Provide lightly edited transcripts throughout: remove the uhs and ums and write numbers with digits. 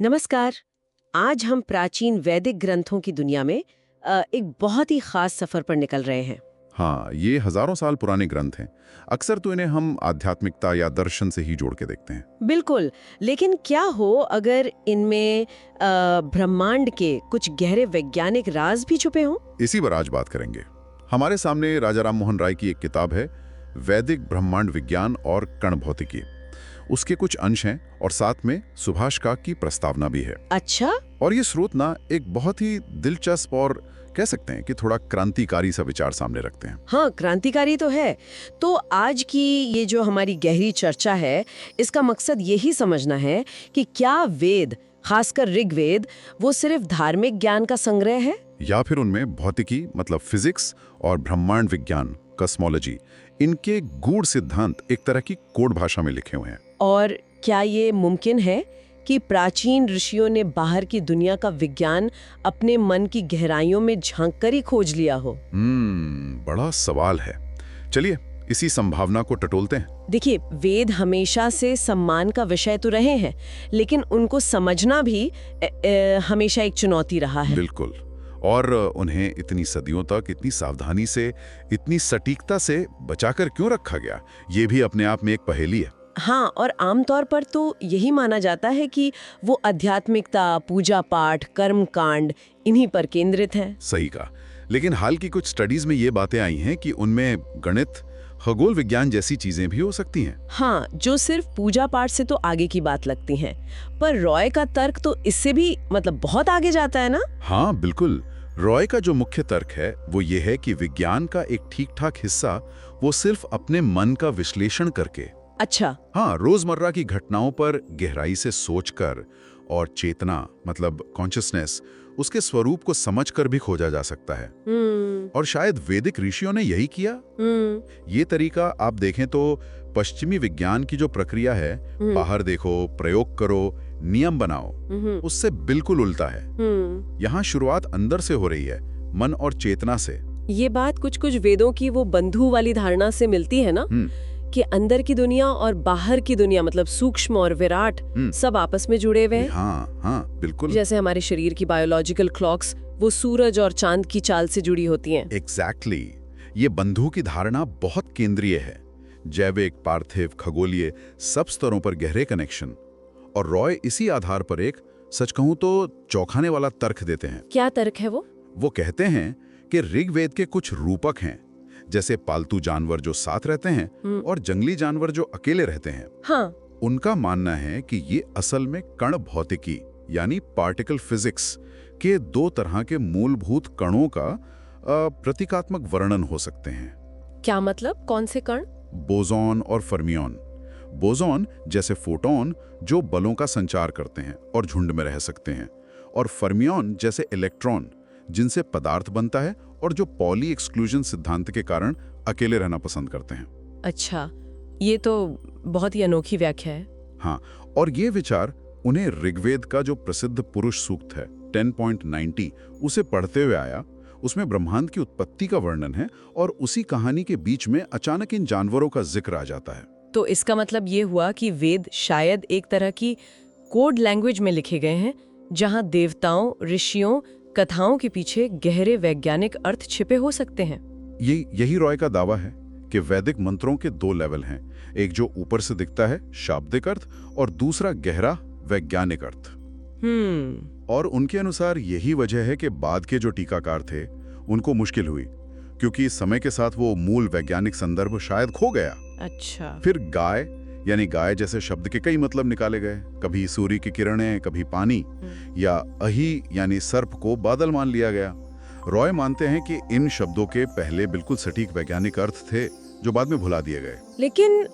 नमस्कार। आज हम प्राचीन वैदिक ग्रंथों की दुनिया में एक बहुत ही खास सफर पर निकल रहे हैं। हाँ, ये हजारों साल पुराने ग्रंथ हैं। अक्सर तो इन्हें हम आध्यात्मिकता या दर्शन से ही जोड़ के देखते हैं। बिल्कुल। लेकिन क्या हो अगर इनमें ब्रह्मांड के कुछ गहरे वैज्ञानिक राज भी छुपे हों? इसी पर आज बात करेंगे। हमारे सामने राजा राम मोहन राय की एक किताब है, वैदिक ब्रह्मांड विज्ञान और कण भौतिकी। उसके कुछ अंश हैं और साथ में सुभाष काक की प्रस्तावना भी है। अच्छा। और ये स्रोत ना एक बहुत ही दिलचस्प और कह सकते हैं कि थोड़ा क्रांतिकारी सा विचार सामने रखते हैं। हाँ, क्रांतिकारी तो है। तो आज की ये जो हमारी गहरी चर्चा है, इसका मकसद यही समझना है कि क्या वेद, खासकर ऋग्वेद, वो सिर्फ धार्मिक ज्ञान का संग्रह है या फिर उनमें भौतिकी मतलब फिजिक्स और ब्रह्मांड विज्ञान कॉस्मोलॉजी, इनके गूढ़ सिद्धांत एक तरह की कोड भाषा में लिखे हुए हैं। और क्या ये मुमकिन है कि प्राचीन ऋषियों ने बाहर की दुनिया का विज्ञान अपने मन की गहराइयों में झांककर ही खोज लिया हो? बड़ा सवाल है। चलिए इसी संभावना को टटोलते हैं। देखिए, वेद हमेशा से सम्मान का विषय तो रहे हैं, लेकिन उनको समझना भी हमेशा एक चुनौती रहा है। बिल्कुल। और उन्हें इतनी सदियों तक इतनी सावधानी से, इतनी सटीकता से बचाकर क्यों रखा गया, ये भी अपने आप में एक पहेली है। हाँ, और आमतौर पर तो यही माना जाता है कि वो आध्यात्मिकता, पूजा पाठ, कर्म कांड इन्हीं पर केंद्रित है। सही कहा। लेकिन हाल की कुछ स्टडीज में ये बातें आई हैं कि उनमें गणित, खगोल विज्ञान जैसी चीजें भी हो सकती हैं। हाँ, जो सिर्फ पूजा पाठ से तो आगे की बात लगती हैं। पर रॉय का तर्क तो इससे भी बहुत आगे जाता है ना? हाँ बिल्कुल। रॉय का जो मुख्य तर्क है वो ये है कि विज्ञान का एक ठीक ठाक हिस्सा वो सिर्फ अपने मन का विश्लेषण करके, अच्छा। हाँ, रोजमर्रा की घटनाओं पर गहराई से सोचकर और चेतना मतलब कॉन्शियसनेस, उसके स्वरूप को समझकर भी खोजा जा सकता है। और शायद वैदिक ऋषियों ने यही किया। ये तरीका आप देखें तो पश्चिमी विज्ञान की जो प्रक्रिया है, बाहर देखो, प्रयोग करो, नियम बनाओ, उससे बिल्कुल उल्टा है। यहाँ शुरुआत अंदर से हो रही है, मन और चेतना से। ये बात कुछ कुछ वेदों की वो बंधु वाली धारणा से मिलती है ना, कि अंदर की दुनिया और बाहर की दुनिया मतलब सूक्ष्म और विराट सब आपस में जुड़े हुए हैं। हाँ हाँ बिल्कुल। जैसे हमारे शरीर की बायोलॉजिकल क्लॉक्स वो सूरज और चांद की चाल से जुड़ी होती हैं। एग्जैक्टली। ये बंधु की धारणा बहुत केंद्रीय है। जैविक, पार्थिव, खगोलीय सब स्तरों पर गहरे कनेक्शन। और रॉय इसी आधार पर एक, सच कहूं तो चौंकाने वाला तर्क देते हैं। क्या तर्क है वो? वो कहते हैं कि ऋग्वेद के कुछ रूपक हैं, जैसे पालतू जानवर जो साथ रहते हैं और जंगली जानवर जो अकेले रहते हैं। हाँ। उनका मानना है कि ये असल में कण भौतिकी यानी पार्टिकल फिजिक्स के दो तरह के मूलभूत कणों का प्रतीकात्मक वर्णन हो सकते हैं। क्या मतलब? कौन से कण? बोसॉन और फर्मियन। बोसॉन जैसे फोटॉन जो बलों का संचार करते हैं और झुंड में रह सकते हैं, और फर्मियन जैसे इलेक्ट्रॉन जिनसे पदार्थ बनता है और जो पॉली एक्सक्लूजन सिद्धांत के कारण अकेले रहना पसंद करते हैं। अच्छा, ये तो बहुत ही अनोखी व्याख्या है। हाँ, और ये विचार उन्हें ऋग्वेद का जो प्रसिद्ध पुरुष सूक्त है 10.90 उसे पढ़ते हुए आया। उसमें ब्रह्मांड की उत्पत्ति का वर्णन है और उसी कहानी के बीच में अचानक इन जानवरों का जिक्र आ जाता है। तो इसका मतलब ये हुआ कि वेद शायद एक तरह की कोड लैंग्वेज में लिखे गए हैं, जहां देवताओं, ऋषियों, कथाओं के पीछे गहरे वैज्ञानिक अर्थ छिपे हो सकते हैं। यही रॉय का दावा है कि वैदिक मंत्रों के दो लेवल हैं, एक जो ऊपर से दिखता है शाब्दिक अर्थ और दूसरा गहरा वैज्ञानिक अर्थ। और उनके अनुसार यही वजह है कि बाद के जो टीकाकार थे उनको मुश्किल हुई, क्योंकि समय के साथ वो मूल वैज्ञानिक संदर्भ शायद खो गया। अच्छा। फिर गाय यानी गाय जैसे शब्द के कई मतलब निकाले गए, कभी सूर्य की किरणें, कभी पानी, या अही यानी सर्प को बादल मान लिया गया। रॉय मानते हैं कि इन शब्दों के पहले बिल्कुल सटीक वैज्ञानिक अर्थ थे जो बाद में भुला दिए गए। लेकिन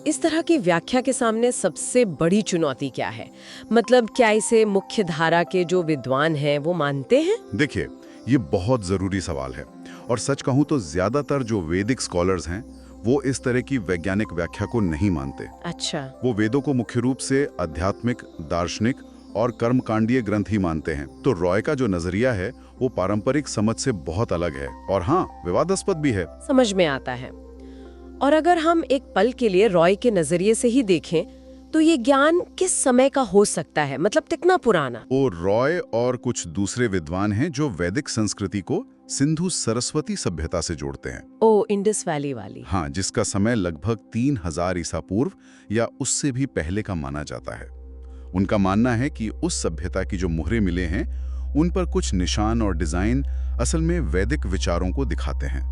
इस तरह की व्याख्या के सामने सबसे बड़ी चुनौती क्या है? मतलब क्या इसे मुख्य धारा के जो विद्वान हैं वो मानते हैं? देखिए, ये बहुत जरूरी सवाल है, और सच कहूं तो ज्यादातर जो वैदिक स्कॉलर्स हैं वो इस तरह की वैज्ञानिक व्याख्या को नहीं मानते। अच्छा। वो वेदों को मुख्य रूप से आध्यात्मिक, दार्शनिक और कर्मकांडीय ग्रंथ ही मानते हैं। तो रॉय का जो नजरिया है वो पारंपरिक समझ से बहुत अलग है और हाँ, विवादास्पद भी है। समझ में आता है। और अगर हम एक पल के लिए रॉय के नजरिए से ही देखें तो ये ज्ञान किस समय का हो सकता है, मतलब कितना पुराना? वो रॉय और कुछ दूसरे विद्वान हैं जो वैदिक संस्कृति को सिंधु सरस्वती सभ्यता से जोड़ते हैं। ओ, इंडस वैली वाली। हाँ, जिसका समय लगभग 3000 ईसा पूर्व या उससे भी पहले का माना जाता है। उनका मानना है कि उस सभ्यता की जो मुहरें मिले हैं उन पर कुछ निशान और डिजाइन असल में वैदिक विचारों को दिखाते हैं।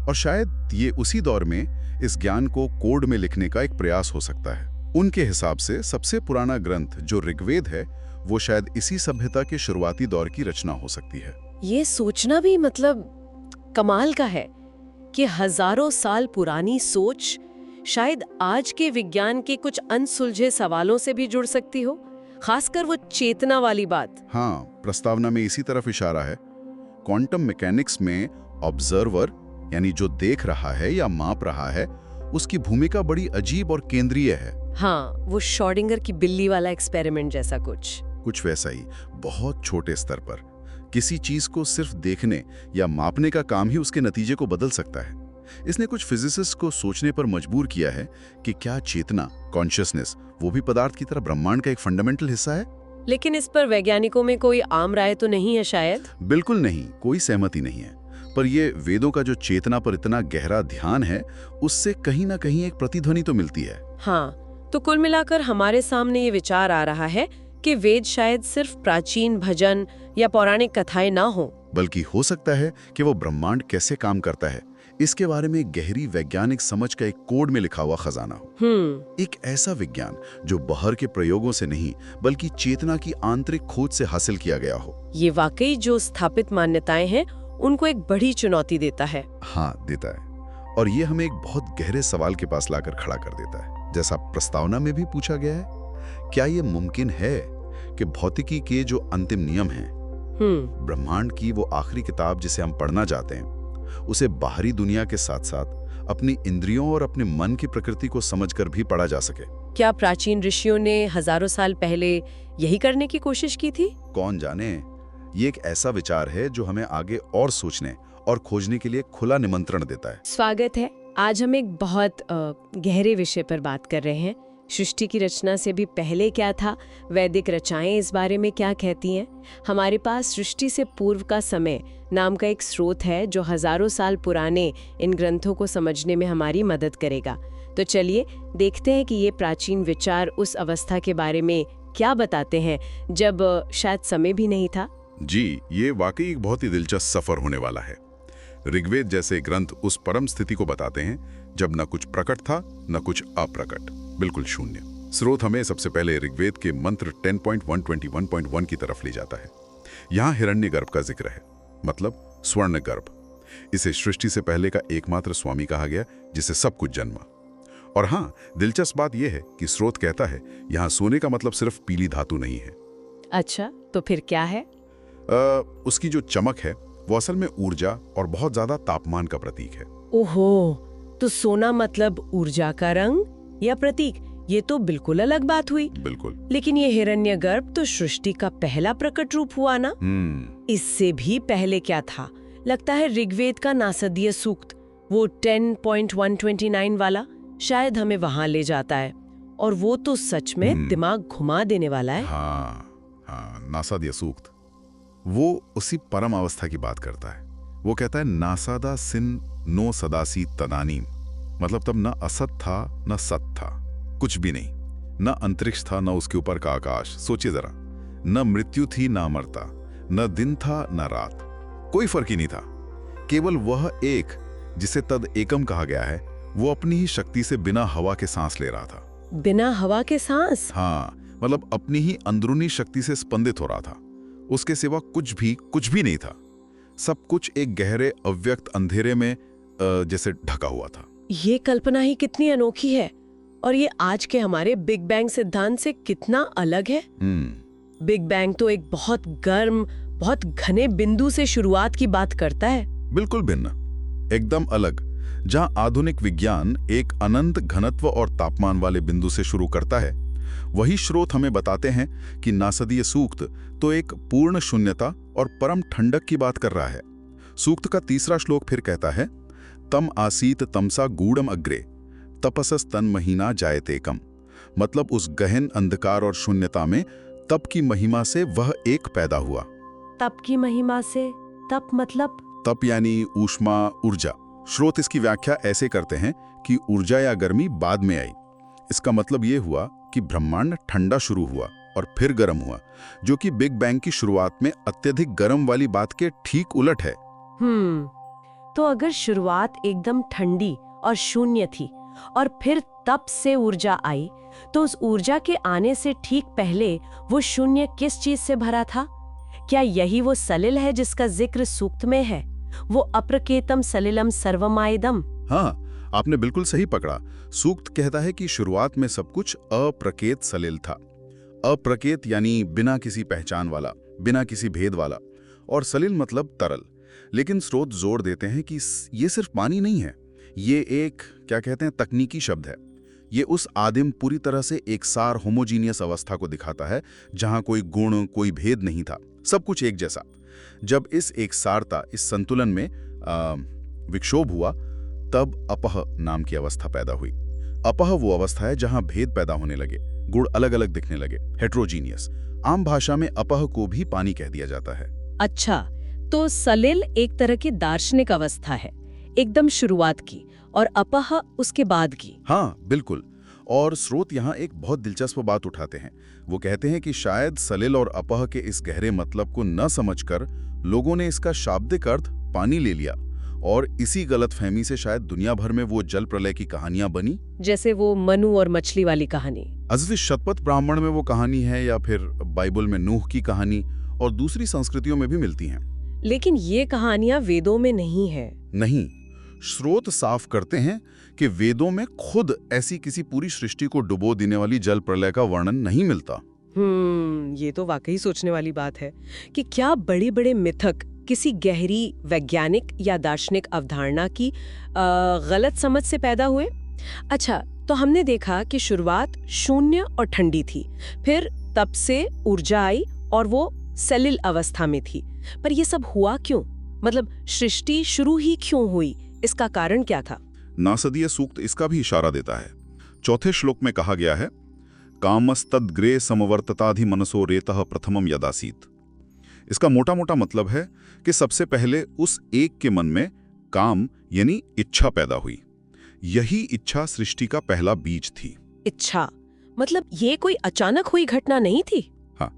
और शायद ये उसी दौर में इस ज्ञान को कोड में लिखने का एक प्रयास हो सकता है। उनके हिसाब से सबसे पुराना ग्रंथ जो ऋग्वेद है वो शायद इसी सभ्यता के शुरुआती दौर की रचना हो सकती है। ये सोचना भी मतलब कमाल का है कि हजारों साल पुरानी सोच शायद आज के विज्ञान के कुछ अनसुलझे सवालों से भी जुड़ सकती हो, खासकर वो चेतना वाली बात। हाँ, प्रस्तावना में इसी तरफ इशारा है। क्वांटम मैकेनिक्स में ऑब्जर्वर यानी जो देख रहा है या माप रहा है उसकी भूमिका बड़ी अजीब और केंद्रीय है। हाँ, वो शॉर्डिंगर की बिल्ली वाला एक्सपेरिमेंट जैसा कुछ वैसा ही, बहुत छोटे स्तर पर किसी चीज को सिर्फ देखने या मापने का काम ही उसके नतीजे को बदल सकता है। इसने कुछ फिजिसिस्ट को सोचने पर मजबूर किया है कि क्या चेतना, कॉन्शियसनेस, वो भी पदार्थ की तरह ब्रह्मांड का एक फंडामेंटल हिस्सा है। लेकिन इस पर वैज्ञानिकों में कोई आम राय तो नहीं है शायद? बिल्कुल नहीं, कोई सहमति नहीं है। पर ये वेदों का जो चेतना पर इतना गहरा ध्यान है उससे कहीं ना कहीं एक प्रतिध्वनि तो मिलती है। हाँ, तो कुल मिलाकर हमारे सामने ये विचार आ रहा है कि वेद शायद सिर्फ प्राचीन भजन या पौराणिक कथाएं ना हो, बल्कि हो सकता है कि वो ब्रह्मांड कैसे काम करता है इसके बारे में गहरी वैज्ञानिक समझ का एक कोड में लिखा हुआ खजाना हो। एक ऐसा विज्ञान जो बाहर के प्रयोगों से नहीं बल्कि चेतना की आंतरिक खोज से हासिल किया गया हो। ये वाकई जो स्थापित मान्यताएं हैं उनको एक बड़ी चुनौती देता है। हाँ, देता है। और ये हमें एक बहुत गहरे सवाल के पास लाकर खड़ा कर देता है। जैसा प्रस्तावना में भी पूछा गया है, क्या ये मुमकिन है कि भौतिकी के जो अंतिम नियम हैं, ब्रह्मांड की वो आखिरी किताब जिसे हम पढ़ना चाहते हैं, उसे बाहरी दुनिया के साथ साथ अपनी इंद्रियों और अपने मन की प्रकृति को समझकर भी पढ़ा जा सके? क्या प्राचीन ऋषियों ने हजारों साल पहले यही करने की कोशिश की थी? कौन जाने। ये एक ऐसा विचार है जो हमें आगे और सोचने और खोजने के लिए खुला निमंत्रण देता है। स्वागत है। आज हम एक बहुत गहरे विषय पर बात कर रहे हैं। सृष्टि की रचना से भी पहले क्या था, वैदिक रचनाएं इस बारे में क्या कहती हैं। हमारे पास सृष्टि से पूर्व का समय नाम का एक स्रोत है जो हजारों साल पुराने इन ग्रंथों को समझने में हमारी मदद करेगा। तो चलिए देखते हैं कि ये प्राचीन विचार उस अवस्था के बारे में क्या बताते हैं जब शायद समय भी नहीं था। जी, ये वाकई एक बहुत ही दिलचस्प सफर होने वाला है। ऋग्वेद जैसे ग्रंथ उस परम स्थिति को बताते हैं जब न कुछ प्रकट था न कुछ अप्रकट, बिल्कुल शून्य। स्रोत हमें सबसे पहले ऋग्वेद के मंत्र 10.121.1 की तरफ ले जाता है। यहाँ हिरण्यगर्भ का जिक्र है, मतलब स्वर्ण गर्भ। इसे सृष्टि से पहले का एकमात्र स्वामी कहा गया जिसे सब कुछ जन्मा। और हाँ, दिलचस्प बात यह है कि स्रोत कहता है यहाँ सोने का मतलब सिर्फ पीली धातु नहीं है। अच्छा, तो फिर क्या है? उसकी जो चमक है वो असल में ऊर्जा और बहुत ज्यादा तापमान का प्रतीक है। ओहो, तो सोना मतलब ऊर्जा का रंग या प्रतीक? ये तो बिल्कुल अलग बात हुई। बिल्कुल। लेकिन ये हिरण्यगर्भ तो सृष्टि का पहला प्रकट रूप हुआ ना? इससे भी पहले क्या था? लगता है ऋग्वेद का नासदीय सूक्त, वो 10.129 वाला, शायद हमें वहां ले जाता है। और वो तो सच में दिमाग घुमा देने वाला है। हाँ, नासादीय सूक्त वो उसी परम अवस्था की बात करता है। वो कहता है नासादा सिन नो सदासी तदानीम, मतलब तब न असत था न सत था, कुछ भी नहीं। न अंतरिक्ष था न उसके ऊपर का आकाश। सोचिए जरा, न मृत्यु थी न अमरता, न दिन था न रात, कोई फर्क ही नहीं था। केवल वह एक जिसे तद एकम कहा गया है वो अपनी ही शक्ति से बिना हवा के सांस ले रहा था। बिना हवा के सांस? हाँ, मतलब अपनी ही अंदरूनी शक्ति से स्पंदित हो रहा था। उसके सिवा कुछ भी नहीं था। सब कुछ एक गहरे अव्यक्त अंधेरे में जैसे ढका हुआ था। ये कल्पना ही कितनी अनोखी है, और ये आज के हमारे बिग बैंग सिद्धांत से कितना अलग है। बिग बैंग तो एक बहुत गर्म, बहुत घने बिंदु से शुरुआत की बात करता है। बिल्कुल भिन्न, एकदम अलग। जहां आधुनिक विज्ञान एक अनंत घनत्व और तापमान वाले बिंदु से शुरू करता है, वही स्रोत हमें बताते हैं कि नासदीय सूक्त तो एक पूर्ण शून्यता और परम ठंडक की बात कर रहा है। सूक्त का तीसरा श्लोक फिर कहता है, तम आसीत तमसा गूढ़म अग्रे तपसस तन महीना जायतेकम, मतलब उस गहन अंधकार और शून्यता में तप की महिमा से वह एक पैदा हुआ। तप की महिमा से? तप मतलब? तप यानी ऊष्मा, ऊर्जा। स्रोत इसकी व्याख्या ऐसे करते हैं कि ऊर्जा या गर्मी बाद में आई। इसका मतलब ये हुआ कि ब्रह्मांड ठंडा शुरू हुआ और फिर गर्म हुआ, जो कि बिग बैंग की शुरुआत में अत्यधिक गर्म वाली बात के ठीक उलट है। तो अगर शुरुआत एकदम ठंडी और शून्य थी और फिर तप से ऊर्जा आई, तो उस ऊर्जा के आने से ठीक पहले वो शून्य किस चीज से भरा था? क्या यही वो सलिल है जिसका जिक्र सूक्त में है? वो अप्रकेतम सलिलम सर्वमायदम? हाँ, आपने बिल्कुल सही पकड़ा। सूक्त कहता है कि शुरुआत में सब कुछ अप्रकेत सलिल था। अप्रकेत यानी बिना किसी पहचान वाला, बिना किसी भेद वाला, और सलिल मतलब तरल। लेकिन स्रोत जोर देते हैं कि ये सिर्फ पानी नहीं है, ये एक क्या कहते हैं तकनीकी शब्द है। ये उस आदिम पूरी तरह से एकसार होमोजीनियस अवस्था को दिखाता है, जहां कोई गुण, कोई भेद नहीं था, सब कुछ एक जैसा। जब इस एकसारता, इस संतुलन में विक्षोभ हुआ, तब अपह नाम की अवस्था पैदा हुई। अपह वो अवस्था है जहां भेद पैदा होने लगे, गुण अलग अलग दिखने लगे, हेट्रोजीनियस। आम भाषा में अपह को भी पानी कह दिया जाता है। अच्छा, तो सलिल एक तरह की दार्शनिक अवस्था है, एकदम शुरुआत की, और अपह उसके बाद की। हाँ, बिल्कुल। और स्रोत यहाँ एक बहुत दिलचस्प बात उठाते हैं। वो कहते हैं कि शायद सलिल और अपह के इस गहरे मतलब को न समझकर लोगों ने इसका शाब्दिक अर्थ पानी ले लिया, और इसी गलतफहमी से शायद दुनिया भर में वो जल प्रलय की कहानियां बनी। जैसे वो मनु और मछली वाली कहानी। अज़्वी शतपथ ब्राह्मण में वो कहानी है, या फिर बाइबल में नूह की कहानी, और दूसरी संस्कृतियों में भी मिलती हैं। लेकिन ये कहानियां वेदों में नहीं है। नहीं, स्रोत साफ करते हैं कि वेदों में खुद ऐसी किसी पूरी सृष्टि को डुबो देने वाली जल प्रलय का वर्णन नहीं मिलता। ये तो वाकई सोचने वाली बात है कि क्या बड़े बड़े मिथक किसी गहरी वैज्ञानिक या दार्शनिक अवधारणा की गलत समझ से पैदा हुए। अच्छा, तो हमने देखा कि शुरुआत शून्य और ठंडी थी, फिर तप से ऊर्जा आई और वो सलिल अवस्था में थी। पर ये सब हुआ क्यों? मतलब सृष्टि शुरू ही क्यों हुई? इसका कारण क्या था? नासदीय सूक्त इसका भी इशारा देता है। चौथे श्लोक में कहा गया है, कामस्तद्ग्रे समवर्तताधि मनसो रेतः प्रथमम यदासीत। इसका मोटा मोटा मतलब है कि सबसे पहले उस एक के मन में काम यानी इच्छा पैदा हुई। यही इच्छा सृष्टि का पहला बीज थी। इच्छा मतलब ये कोई अचानक हुई घटना नहीं थी? हाँ,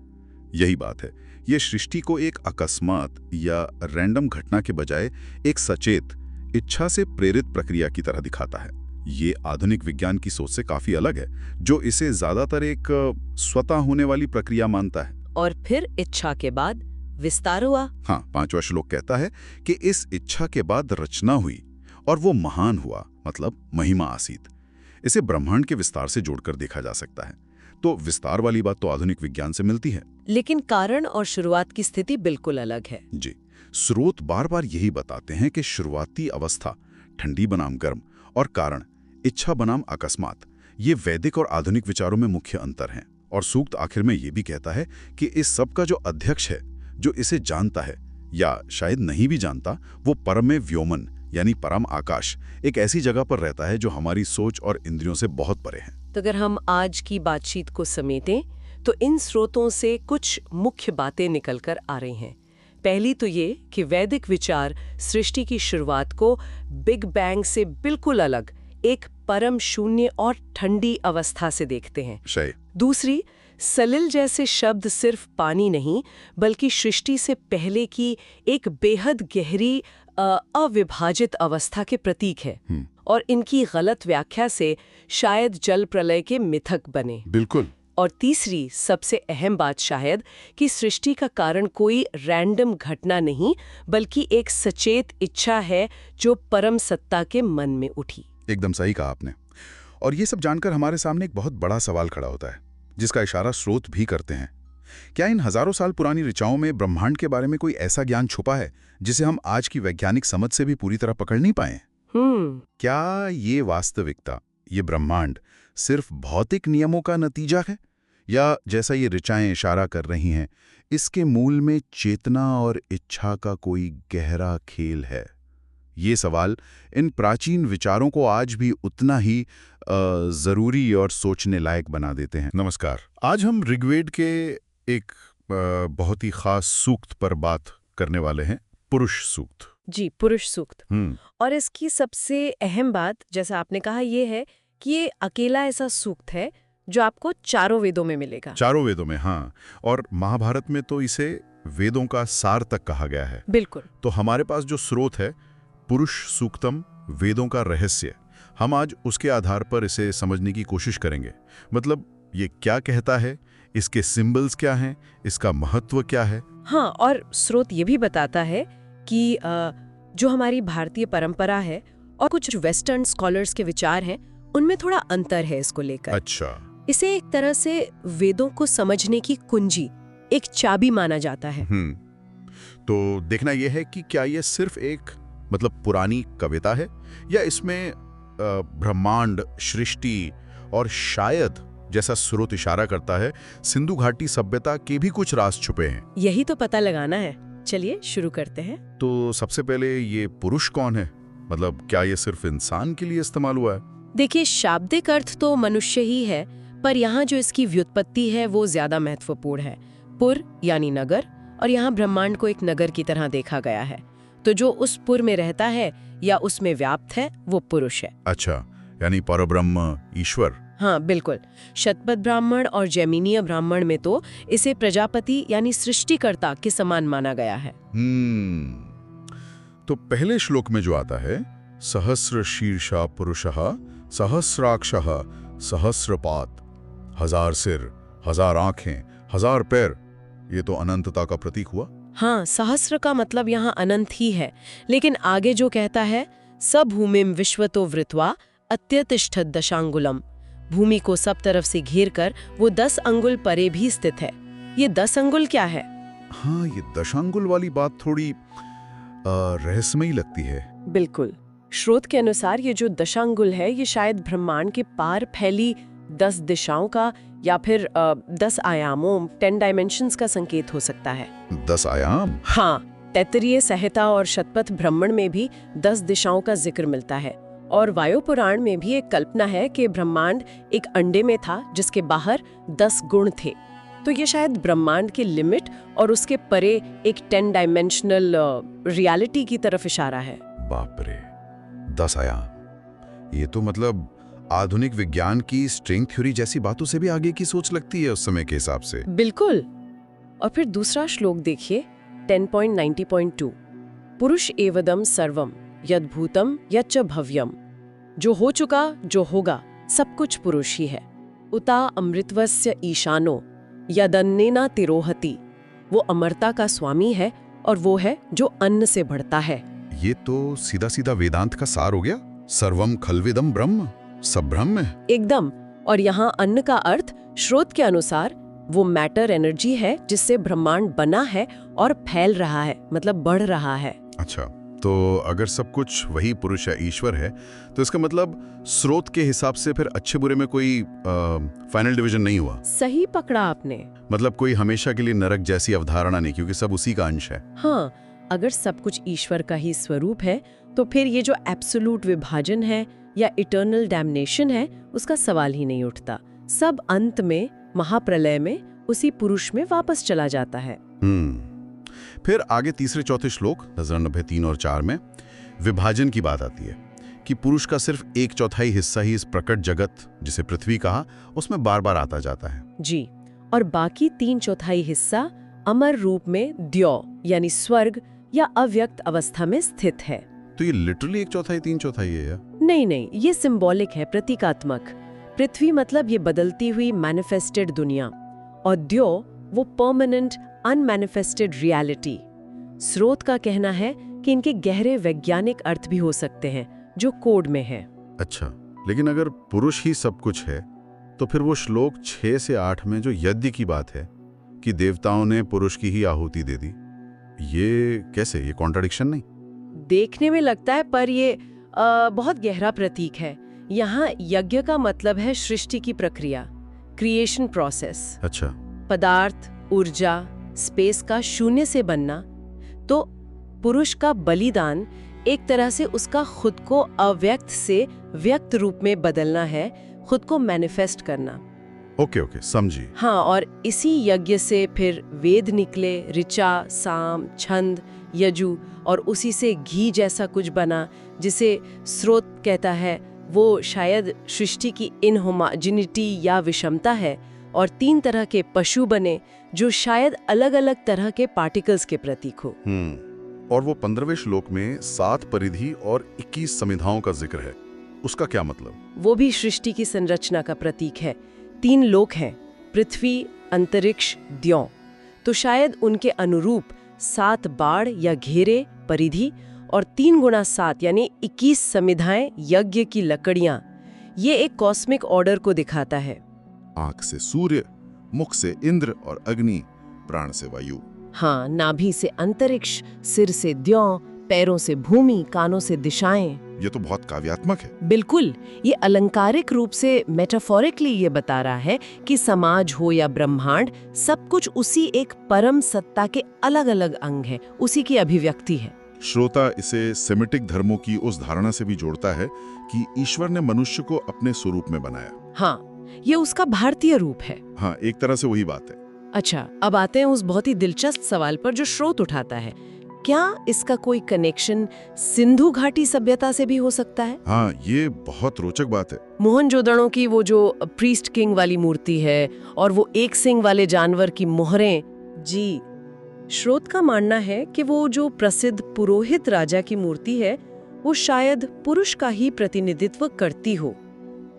यही बात है। ये सृष्टि को एक अकस्मात या रैंडम घटना के बजाय एक सचेत, इच्छा से प्रेरित प्रक्रिया की तरह दिखाता है। ये आधुनिक विज्ञान की सोच से काफी अलग है, जो इसे ज्यादातर एक स्वतः होने वाली प्रक्रिया मानता है। और फिर इच्छा के बाद विस्तार हुआ। हाँ, 5वां श्लोक कहता है कि इस इच्छा के बाद रचना हुई और वो महान हुआ, मतलब महिमा आसीत। इसे ब्रह्मांड के विस्तार से जोड़कर देखा जा सकता है। तो विस्तार वाली बात तो आधुनिक विज्ञान से मिलती है, लेकिन कारण और शुरुआत की स्थिति बिल्कुल अलग है। जी, स्रोत बार बार यही बताते हैं कि शुरुआती अवस्था ठंडी बनाम गर्म और कारण इच्छा बनाम अकस्मात, ये वैदिक और आधुनिक विचारों में मुख्य अंतर हैं। और सूक्त आखिर में ये भी कहता है कि इस सब का जो अध्यक्ष है, जो इसे जानता है या शायद नहीं भी जानता, वो परम में व्योमन यानी परम आकाश, एक ऐसी जगह पर रहता है जो हमारी सोच और इंद्रियों से बहुत परे है। तो अगर हम आज की बातचीत को समेटें तो इन स्रोतों से कुछ मुख्य बातें निकलकर आ रही हैं। पहली तो ये कि वैदिक विचार सृष्टि की शुरुआत को बिग बैंग से बिल्कुल अलग एक परम शून्य और ठंडी अवस्था से देखते हैं। दूसरी, सलिल जैसे शब्द सिर्फ पानी नहीं बल्कि सृष्टि से पहले की एक बेहद गहरी अविभाजित अवस्था के प्रतीक है, और इनकी गलत व्याख्या से शायद जल प्रलय के मिथक बने। बिल्कुल। और तीसरी सबसे अहम बात शायद कि सृष्टि का कारण कोई रैंडम घटना नहीं बल्कि एक सचेत इच्छा है जो परम सत्ता के मन में उठी। एकदम सही कहा आपने। और ये सब जानकर हमारे सामने एक बहुत बड़ा सवाल खड़ा होता है, जिसका इशारा स्रोत भी करते हैं। क्या इन हजारों साल पुरानी ऋचाओं में ब्रह्मांड के बारे में कोई ऐसा ज्ञान छुपा है जिसे हम आज की वैज्ञानिक समझ से भी पूरी तरह पकड़ नहीं पाए? क्या ये वास्तविकता, ये ब्रह्मांड सिर्फ भौतिक नियमों का नतीजा है, या जैसा ये ऋचाएं इशारा कर रही हैं, इसके मूल में चेतना और इच्छा का कोई गहरा खेल है? ये सवाल इन प्राचीन विचारों को आज भी उतना ही जरूरी और सोचने लायक बना देते हैं। नमस्कार, आज हम ऋग्वेद के एक बहुत ही खास सूक्त पर बात करने वाले हैं, पुरुष सूक्त। जी, पुरुष सूक्त। और इसकी सबसे अहम बात, जैसा आपने कहा, ये है कि ये अकेला ऐसा सूक्त है जो आपको चारों वेदों में मिलेगा। चारों वेदों में, हाँ। और महाभारत में तो इसे वेदों का सार तक कहा गया है। बिल्कुल। तो हमारे पास जो स्रोत है, पुरुष सूक्तम, वेदों का रहस्य, हम आज उसके आधार पर इसे समझने की कोशिश करेंगे। मतलब ये क्या कहता है, इसके सिंबल्स क्या हैं, इसका महत्व क्या है। हाँ, और स्रोत ये भी बताता है कि जो हमारी भारतीय परंपरा है और कुछ वेस्टर्न स्कॉलर्स के विचार हैं, उनमें थोड़ा अंतर है इसको लेकर। अच्छा। इसे एक तरह से वेदों को समझने की कुंजी, एक चाबी माना जाता है। तो देखना यह है कि क्या यह सिर्फ एक पुरानी कविता है, या इसमें ब्रह्मांड, सृष्टि और शायद, जैसा स्रोत इशारा करता है, सिंधु घाटी सभ्यता के भी कुछ राज छुपे हैं। यही तो पता लगाना है। चलिए शुरू करते हैं। तो सबसे पहले, ये पुरुष कौन है? क्या ये सिर्फ इंसान के लिए इस्तेमाल हुआ है? देखिए, शाब्दिक अर्थ तो मनुष्य ही है, पर यहाँ जो इसकी व्युत्पत्ति है वो ज्यादा महत्वपूर्ण है। पुर यानी नगर, और यहाँ ब्रह्मांड को एक नगर की तरह देखा गया है। तो जो उस पुर में रहता है या उसमें व्याप्त है, वो पुरुष है। अच्छा, यानी परब्रह्म, ईश्वर। हाँ, बिल्कुल। शतपथ ब्राह्मण और जैमिनीय ब्राह्मण में तो इसे प्रजापति यानी सृष्टिकर्ता के समान माना गया है। तो पहले श्लोक में जो आता है, सहस्र शीर्षा पुरुषः सहस्राक्षः सहस्रपात, 1000 सिर, 1000 आंखें, 1000 पैर, ये तो अनंतता का प्रतीक हुआ। हाँ, सहस्र का मतलब यहाँ अनंत ही है, लेकिन आगे जो कहता है, स भूमिम विश्वतो वृत्वा अत्यतिष्ठत दशांगुलम, भूमि को सब तरफ से घेर कर वो 10 अंगुल परे भी स्थित है। ये 10 अंगुल क्या है? हाँ, ये दशांगुल वाली बात थोड़ी रहस्यमयी लगती है। बिल्कुल। स्रोत के अनुसार ये जो दशांगुल है, ये शायद ब्रह्मांड के पार फैली 10 दिशाओं का या फिर 10 आयामों, 10 डायमेंशंस का संकेत हो सकता है। 10 आयाम? हाँ, तैत्तिरीय संहिता और शतपथ ब्राह्मण में भी 10 दिशाओं का जिक्र मिलता है। और वायु पुराण में भी एक कल्पना है कि ब्रह्मांड एक अंडे में था जिसके बाहर 10 गुण थे। तो ये शायद ब्रह्मांड के लिमिट और उसके परे एक 10 डायमेंशनल रियलिटी की तरफ इशारा है। बाप रे, 10 आयाम! ये तो आधुनिक विज्ञान की स्ट्रिंग थ्योरी जैसी बातों से भी आगे की सोच लगती है उस समय के हिसाब से। बिल्कुल। और फिर दूसरा श्लोक देखिए, 10.90.2, पुरुष एवदम सर्वम यद्भूतम यच्च भव्यम, जो हो चुका, जो होगा, सब कुछ पुरुष ही है। उता अमृतवस्य ईशानो यदन्नेना तिरोहति, वो अमरता का स्वामी है और वो है जो अन्न से बढ़ता है। ये तो सीधा सीधा वेदांत का सार हो गया। सर्वम खल्विदम ब्रह्म, सब ब्रह्म है। एकदम। और यहाँ अन्न का अर्थ स्रोत के अनुसार वो मैटर एनर्जी है जिससे ब्रह्मांड बना है और फैल रहा है, बढ़ रहा है। अच्छा, तो अगर सब कुछ वही पुरुष या ईश्वर है, तो इसका स्रोत के हिसाब से फिर अच्छे बुरे में कोई फाइनल डिवीजन नहीं हुआ। सही पकड़ा आपने। कोई हमेशा के लिए नरक जैसी अवधारणा नहीं, क्योंकि सब उसी का अंश है। हाँ, अगर सब कुछ ईश्वर का ही स्वरूप है, तो फिर ये जो एब्सोल्यूट विभाजन है या इटर्नल डैम्नेशन है, उसका सवाल ही नहीं उठता। सब अंत में, महाप्रलय में, उसी पुरुष में वापस चला जाता है। फिर आगे तीसरे चौथे श्लोक, नजर 93 और 4 में विभाजन की बात आती है कि पुरुष का सिर्फ 1/4 हिस्सा ही इस प्रकट जगत, जिसे पृथ्वी कहा, उसमें बार बार आता जाता है। जी, और बाकी 3/4 हिस्सा अमर रूप में द्यौ यानी स्वर्ग या अव्यक्त अवस्था में स्थित है। तो ये लिटरली 1/4 3/4 है या? नहीं, ये सिंबॉलिक है, प्रतीकात्मक। पृथ्वी ये बदलती हुई मैनिफेस्टेड दुनिया, और द्यो वो परमानेंट अनमैनिफेस्टेड रियलिटी। स्रोत का कहना है कि इनके गहरे वैज्ञानिक अर्थ भी हो सकते हैं जो कोड में है। अच्छा, लेकिन अगर पुरुष ही सब कुछ है, तो फिर वो श्लोक 6 से 8 में जो यज्ञ की बात है कि देवताओं ने पुरुष की ही आहुति दे दी, ये कैसे? ये कॉन्ट्राडिक्शन नहीं? देखने में लगता है, पर ये बहुत गहरा प्रतीक है। यहाँ यज्ञ का मतलब है सृष्टि की प्रक्रिया, क्रिएशन प्रोसेस। अच्छा। पदार्थ, ऊर्जा, स्पेस का शून्य से बनना। तो पुरुष का बलिदान एक तरह से उसका खुद को अव्यक्त से व्यक्त रूप में बदलना है, खुद को मैनिफेस्ट करना। ओके ओके, समझी। हाँ, और इसी यज्ञ से फिर वेद निकले, ऋचा, साम, छंद, यजु, और उसी से घी जैसा कुछ बना जिसे स्रोत कहता है। वो शायद सृष्टि की इनहोमोजेनिटी या विषमता है। और 3 तरह के पशु बने जो शायद अलग अलग तरह के पार्टिकल्स के प्रतीक हो। और वो 15वें श्लोक में 7 परिधि और 21 समिधाओं का जिक्र है, उसका क्या मतलब? वो भी सृष्टि की संरचना का प्रतीक है। 3 लोक हैं, पृथ्वी, अंतरिक्ष, द्यौं। तो शायद उनके अनुरूप 7 बाड़ या घेरे, परिधि, और 3 गुणा 7 यानी 21 समिधाएं, यज्ञ की लकड़ियां। ये एक कॉस्मिक ऑर्डर को दिखाता है। आंख से सूर्य, मुख से इंद्र और अग्नि, प्राण से वायु। हाँ, नाभि से अंतरिक्ष, सिर से द्यौं, पैरों से भूमि, कानों से दिशाएं। ये तो बहुत काव्यात्मक है। बिल्कुल, ये अलंकारिक रूप से मेटाफोरिकली ये बता रहा है कि समाज हो या ब्रह्मांड, सब कुछ उसी एक परम सत्ता के अलग अलग अंग है, उसी की अभिव्यक्ति है। श्रोता इसे सेमिटिक धर्मों की उस धारणा से भी जोड़ता है कि ईश्वर ने मनुष्य को अपने स्वरूप में बनाया। हाँ, ये उसका भारतीय रूप है। हाँ, एक तरह से वही बात है। अच्छा, अब आते हैं उस बहुत ही दिलचस्प सवाल पर जो स्रोत उठाता है। क्या इसका कोई कनेक्शन सिंधु घाटी सभ्यता से भी हो सकता है? हाँ, ये बहुत रोचक बात है। मोहनजोदड़ो की वो जो प्रीस्ट किंग वाली मूर्ति है और वो एक सिंग वाले जानवर की मोहरें, जी, स्रोत का मानना है कि वो जो प्रसिद्ध पुरोहित राजा की मूर्ति है वो शायद पुरुष का ही प्रतिनिधित्व करती हो।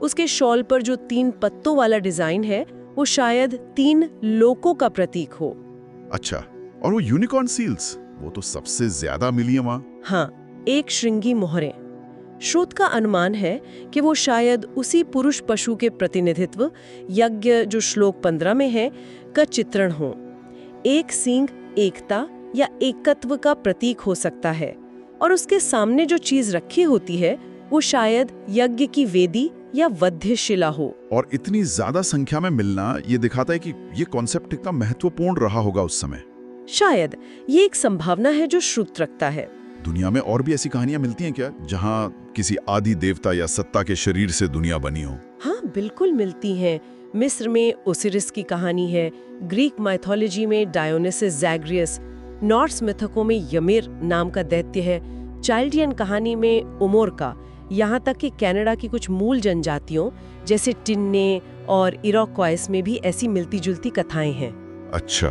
उसके शॉल पर जो 3 पत्तों वाला डिजाइन है वो शायद 3 लोकों का प्रतीक हो। अच्छा, और वो यूनिकॉर्न सील्स, वो तो सबसे ज्यादा मिली है वहां। हाँ, एक श्रृंगी मोहरें। स्रोत का अनुमान है कि वो शायद उसी पुरुष पशु के प्रतिनिधित्व, यज्ञ जो श्लोक 15 में है, का चित्रण हो। एक सींग एकता या एकत्व का प्रतीक हो सकता है, और उसके सामने जो चीज रखी होती है वो शायद यज्ञ की वेदी या वध्य शिला हो। और इतनी ज्यादा संख्या में मिलना ये दिखाता है कि ये कॉन्सेप्ट कितना महत्वपूर्ण रहा होगा उस समय। शायद ये एक संभावना है जो श्रुत रखता है। दुनिया में और भी ऐसी कहानियां मिलती हैं क्या, जहां किसी आदि देवता या सत्ता के शरीर से दुनिया बनी हो? हाँ, बिल्कुल मिलती हैं। मिस्र में ओसिरिस की कहानी है, ग्रीक माइथोलॉजी में डायोनिसस ज़ैग्रियस, नॉर्स मिथकों में यमिर नाम का दैत्य है, चाइल्डियन कहानी में उमोर का, यहाँ तक कि कनाडा की कुछ मूल जनजातियों जैसे टिन्ने और इरोक्वाइस में भी ऐसी मिलती जुलती कथाएं हैं। अच्छा,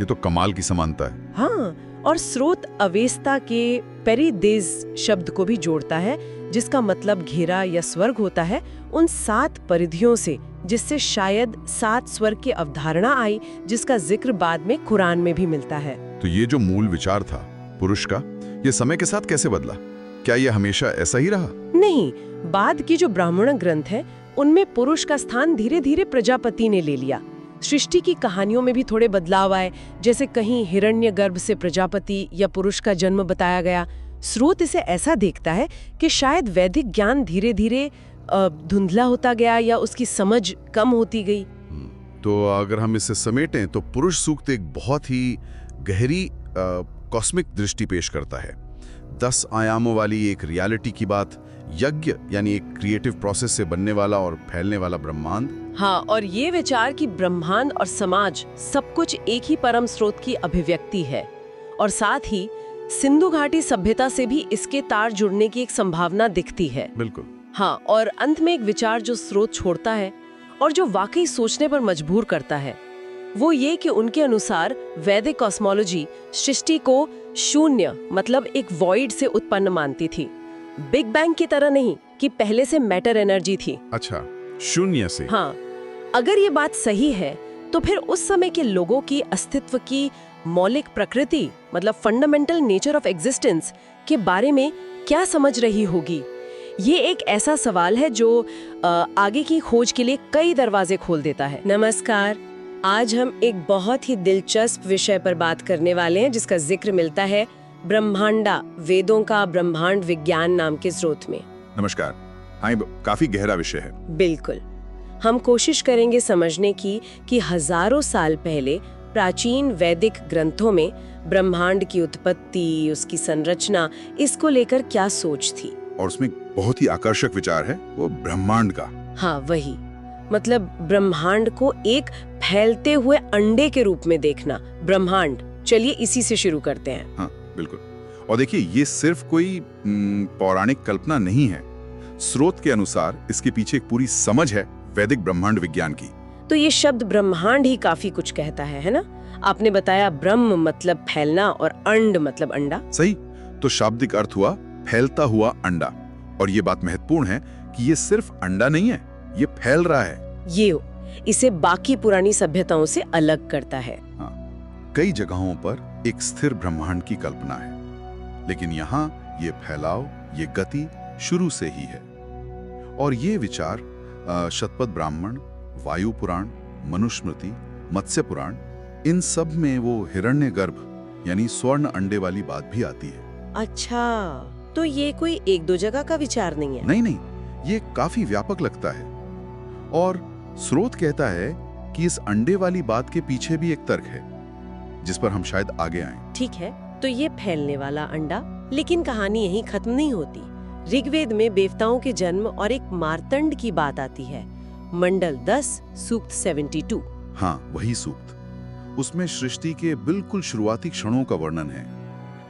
ये तो कमाल की समानता है। हाँ, और स्रोत अवेस्ता के पेरिदेज शब्द को भी जोड़ता है, जिसका मतलब घेरा या स्वर्ग होता है, उन 7 परिधियों से, जिससे शायद 7 स्वर्ग की अवधारणा आई, जिसका जिक्र बाद में कुरान में भी मिलता है। तो ये जो मूल विचार था पुरुष का, ये समय के साथ कैसे बदला? क्या ये हमेशा ऐसा ही रहा? नहीं, बाद की जो ब्राह्मण ग्रंथ है उनमें पुरुष का स्थान धीरे धीरे प्रजापति ने ले लिया। सृष्टि की कहानियों में भी थोड़े बदलाव आए, जैसे कहीं हिरण्यगर्भ से प्रजापति या पुरुष का जन्म बताया गया। स्रोत इसे ऐसा देखता है कि शायद वैदिक ज्ञान धीरे धीरे धुंधला होता गया या उसकी समझ कम होती गई। तो अगर हम इसे समेटें तो पुरुष सूक्त एक बहुत ही गहरी कॉस्मिक दृष्टि पेश करता है। 10 आयामों वाली एक रियलिटी की बात, यज्ञ यानी एक क्रिएटिव प्रोसेस से बनने वाला और फैलने वाला ब्रह्मांड। हाँ, और ये विचार कि ब्रह्मांड और समाज सब कुछ एक ही परम स्रोत की अभिव्यक्ति है, और साथ ही सिंधु घाटी सभ्यता से भी इसके तार जुड़ने की एक संभावना दिखती है। बिल्कुल। हाँ, और अंत में एक विचार जो स्रोत छोड़ता है और जो वाकई सोचने पर मजबूर करता है, वो ये कि उनके अनुसार वैदिक कॉस्मोलॉजी सृष्टि को शून्य मतलब एक वॉइड से उत्पन्न मानती थी, बिग बैंग की तरह नहीं कि पहले से मैटर एनर्जी थी। अच्छा, शून्य से। हाँ, अगर ये बात सही है तो फिर उस समय के लोगों की अस्तित्व की मौलिक प्रकृति मतलब फंडामेंटल नेचर ऑफ एग्जिस्टेंस के बारे में क्या समझ रही होगी? ये एक ऐसा सवाल है जो आगे की खोज के लिए कई दरवाजे खोल देता है। नमस्कार, आज हम एक बहुत ही दिलचस्प विषय पर बात करने वाले हैं जिसका जिक्र मिलता है ब्रह्मांडा, वेदों का ब्रह्मांड विज्ञान नाम के स्रोत में। नमस्कार। हाँ, काफी गहरा विषय है। बिल्कुल। हम कोशिश करेंगे समझने की कि हजारों साल पहले प्राचीन वैदिक ग्रंथों में ब्रह्मांड की उत्पत्ति, उसकी संरचना, इसको लेकर क्या सोच थी। और उसमें बहुत ही आकर्षक विचार है वो ब्रह्मांड का। हाँ वही, मतलब ब्रह्मांड को एक फैलते हुए अंडे के रूप में देखना। ब्रह्मांड, चलिए इसी से शुरू करते हैं। हाँ बिल्कुल। और देखिए, ये सिर्फ कोई पौराणिक कल्पना नहीं है। स्रोत के अनुसार इसके पीछे एक पूरी समझ है वैदिक ब्रह्मांड विज्ञान की। तो ये शब्द ब्रह्मांड ही काफी कुछ कहता है ना? आपने बताया ब्रह्म मतलब फैलना और अंड मतलब अंडा। सही। तो शाब्दिक अर्थ हुआ फैलता हुआ अंडा। और ये बात महत्वपूर्ण है कि ये सिर्फ अंडा नहीं है, ये फैल रहा है। ये इसे बाकी पुरानी सभ्यताओं से अलग करता है। हाँ, कई जगहों पर एक स्थिर ब्रह्मांड की कल्पना है, लेकिन यहाँ ये फैलाव, ये गति शुरू से ही है। और ये विचार शतपथ ब्राह्मण, वायु पुराण, मनुस्मृति, मत्स्य पुराण, इन सब में वो हिरण्यगर्भ यानी स्वर्ण अंडे वाली बात भी आती है। अच्छा, तो ये कोई एक दो जगह का विचार नहीं है? नहीं, ये काफी व्यापक लगता है। और स्रोत कहता है कि इस अंडे वाली बात के पीछे भी एक तर्क है, जिस पर हम शायद आगे आएं। ठीक है, तो ये फैलने वाला अंडा, लेकिन कहानी यहीं खत्म नहीं होती। ऋग्वेद में देवताओं के जन्म और एक मार्तंड की बात आती है। मंडल 10 सूक्त 72। हाँ, वही सूक्त। उसमें सृष्टि के बिल्कुल शुरुआती क्षणों का वर्णन है,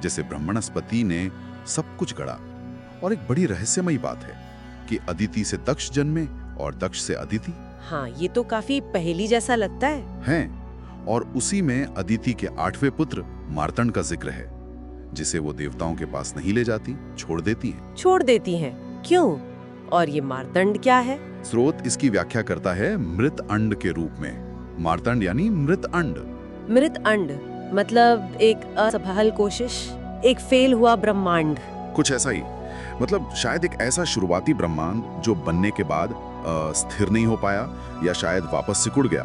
जैसे ब्रह्मणस्पति ने सब कुछ गढ़ा। और एक बड़ी रहस्यमयी बात है कि अदिति से दक्ष जन्मे और दक्ष से अदिति। हाँ, ये तो काफी पहेली जैसा लगता है। और उसी में अदिति के 8वें पुत्र मार्तंड का जिक्र है, जिसे वो देवताओं के पास नहीं ले जाती, छोड़ देती हैं। क्यों? और ये मार्तंड क्या है? स्रोत इसकी व्याख्या करता है मृत अंड के रूप में। मार्तंड यानी मृत अंड। मृत अंड मतलब एक असफल कोशिश, एक फेल हुआ ब्रह्मांड। कुछ ऐसा ही, मतलब शायद एक ऐसा शुरुआती ब्रह्मांड जो बनने के बाद स्थिर नहीं हो पाया या शायद वापस सिकुड़ गया।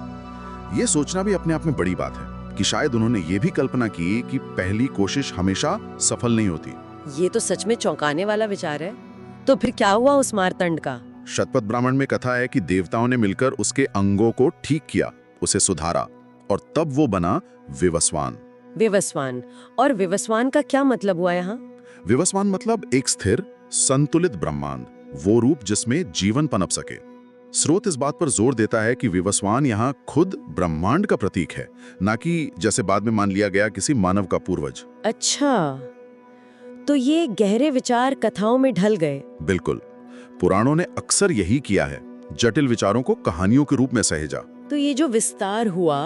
ये सोचना भी अपने आप में बड़ी बात है कि शायद उन्होंने ये भी कल्पना की कि पहली कोशिश हमेशा सफल नहीं होती। ये तो सच में चौंकाने वाला विचार है। तो फिर क्या हुआ उस मार्तंड का? शतपथ ब्राह्मण में कथा है कि देवताओं ने मिलकर उसके अंगों को ठीक किया, उसे सुधारा, और तब वो बना विवस्वान। विवस्वान, और विवस्वान का क्या मतलब हुआ यहाँ? विवस्वान मतलब एक स्थिर, संतुलित ब्रह्मांड, वो रूप जिसमें जीवन पनप सके। स्रोत इस बात पर जोर देता है कि विवस्वान यहाँ खुद ब्रह्मांड का प्रतीक है, ना कि जैसे बाद में मान लिया गया किसी मानव का पूर्वज। अच्छा, तो ये गहरे विचार कथाओं में ढल गए। बिल्कुल, पुराणों ने अक्सर यही किया है, जटिल विचारों को कहानियों के रूप में सहेजा। तो ये जो विस्तार हुआ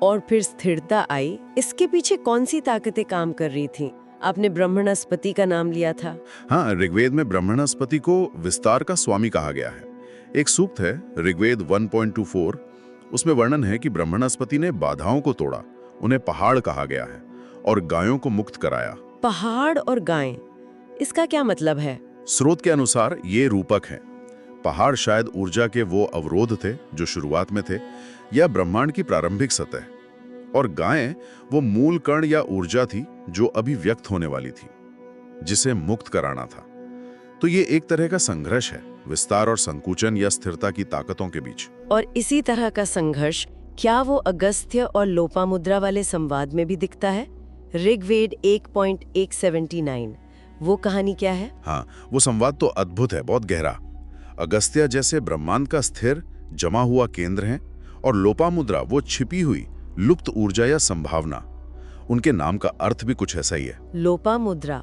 और फिर स्थिरता आई, इसके पीछे कौन सी ताकतें काम कर रही थी? आपने ब्रह्मणस्पति का नाम लिया था। हाँ, ऋग्वेद में ब्रह्मणस्पति को विस्तार का स्वामी कहा गया है। एक सूक्त है ऋग्वेद 1.24, उसमें वर्णन है कि ब्रह्मणस्पति ने बाधाओं को तोड़ा, उन्हें पहाड़ कहा गया है, और गायों को मुक्त कराया। पहाड़ और गायें, इसका क्या मतलब है? स्रोत के अनुसार ये रूपक हैं। पहाड़ शायद ऊर्जा के वो अवरोध थे जो शुरुआत में थे, या ब्रह्मांड की प्रारंभिक सतह, और गायें वो मूल कण या ऊर्जा थी जो अभी व्यक्त होने वाली थी, जिसे मुक्त कराना था। तो ये एक तरह का संघर्ष है, विस्तार और संकुचन या स्थिरता की ताकतों के बीच। और इसी तरह का संघर्ष क्या वो अगस्त्य और लोपामुद्रा वाले संवाद में भी दिखता है? ऋग्वेद 1.179, वो कहानी क्या है? हाँ, वो संवाद तो अद्भुत है, बहुत गहरा। अगस्त्य जैसे ब्रह्मांड का स्थिर जमा हुआ केंद्र है, और लोपामुद्रा वो छिपी हुई लुप्त ऊर्जा या संभावना। उनके नाम का अर्थ भी कुछ ऐसा ही है। लोपामुद्रा,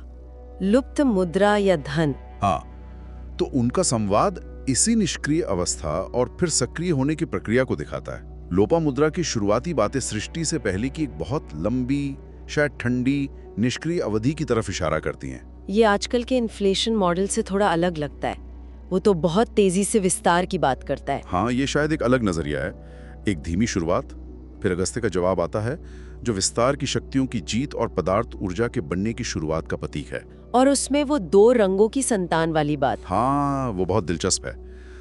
लुप्त मुद्रा या धन। हाँ, तो उनका संवाद इसी निष्क्रिय अवस्था और फिर सक्रिय होने की प्रक्रिया को दिखाता है। लोपामुद्रा की शुरुआती बातें सृष्टि से पहले की एक बहुत लंबी, शायद ठंडी, निष्क्रिय अवधि की तरफ इशारा करती हैं। ये आजकल के इन्फ्लेशन मॉडल से थोड़ा अलग लगता है। वो तो बहुत तेजी से विस्तार की बात करता है। हाँ, ये शायद एक अलग नजरिया है। एक धीमी शुरुआत, फिर अगस्त्य का जवाब आता है, जो विस्तार की शक्तियों की जीत और पदार्थ ऊर्जा के बनने की शुरुआत का प्रतीक है। और उसमें वो 2 रंगों की संतान वाली बात। हाँ, वो बहुत दिलचस्प है।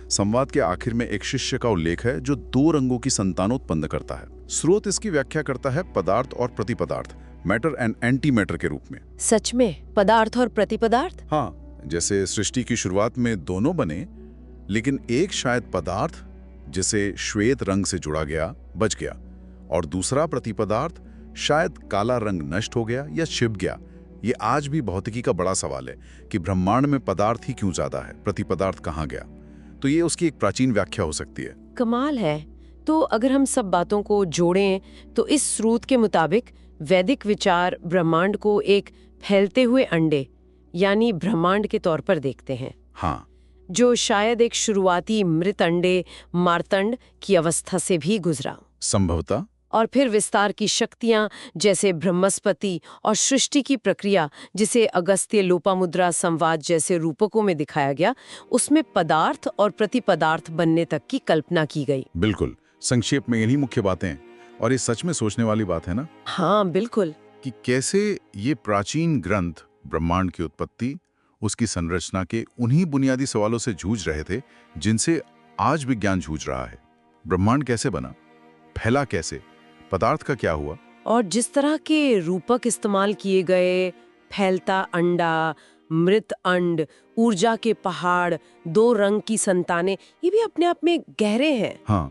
संवाद के आखिर में एक शिष्य का उल्लेख है जो 2 रंगों की संतानोत्पन्न करता है। स्रोत इसकी व्याख्या करता है पदार्थ और प्रतिपदार्थ, मैटर एंड एंटी मैटर के रूप में। सच में पदार्थ और प्रतिपदार्थ? हाँ, जैसे सृष्टि की शुरुआत में दोनों बने, लेकिन एक शायद पदार्थ जिसे श्वेत रंग से जुड़ा गया बच गया, और दूसरा प्रतिपदार्थ शायद काला रंग नष्ट हो गया या छिप गया। ये आज भी भौतिकी का बड़ा सवाल है कि ब्रह्मांड में पदार्थ ही क्यों ज्यादा है, प्रतिपदार्थ कहाँ गया। तो ये उसकी एक प्राचीन व्याख्या हो सकती है। कमाल है। तो अगर हम सब बातों को जोड़ें तो इस स्रोत के मुताबिक वैदिक विचार ब्रह्मांड को एक फैलते हुए अंडे यानी ब्रह्मांड के तौर पर देखते हैं। हाँ, जो शायद एक शुरुआती मृत अंडे मार्तंड की अवस्था से भी गुजरा, संभवतः। और फिर विस्तार की शक्तियां जैसे ब्रह्मस्पति और सृष्टि की प्रक्रिया जिसे अगस्त्य लोपामुद्रा संवाद जैसे रूपकों में दिखाया गया, उसमें पदार्थ और प्रतिपदार्थ बनने तक की कल्पना की गई। बिल्कुल, संक्षेप में यही मुख्य बातें हैं। और ये सच में सोचने वाली बात है ना हाँ बिल्कुल, कि कैसे ये प्राचीन ग्रंथ ब्रह्मांड की उत्पत्ति, उसकी संरचना के उन्हीं बुनियादी सवालों से जूझ रहे थे जिनसे आज विज्ञान जूझ रहा है। ब्रह्मांड कैसे बना, फैला कैसे, पदार्थ का क्या हुआ, और जिस तरह के रूपक इस्तेमाल किए गए, फैलता अंडा, मृत अंड, ऊर्जा के पहाड़, दो रंग की संतानें, ये भी अपने आप में गहरे हैं। हाँ,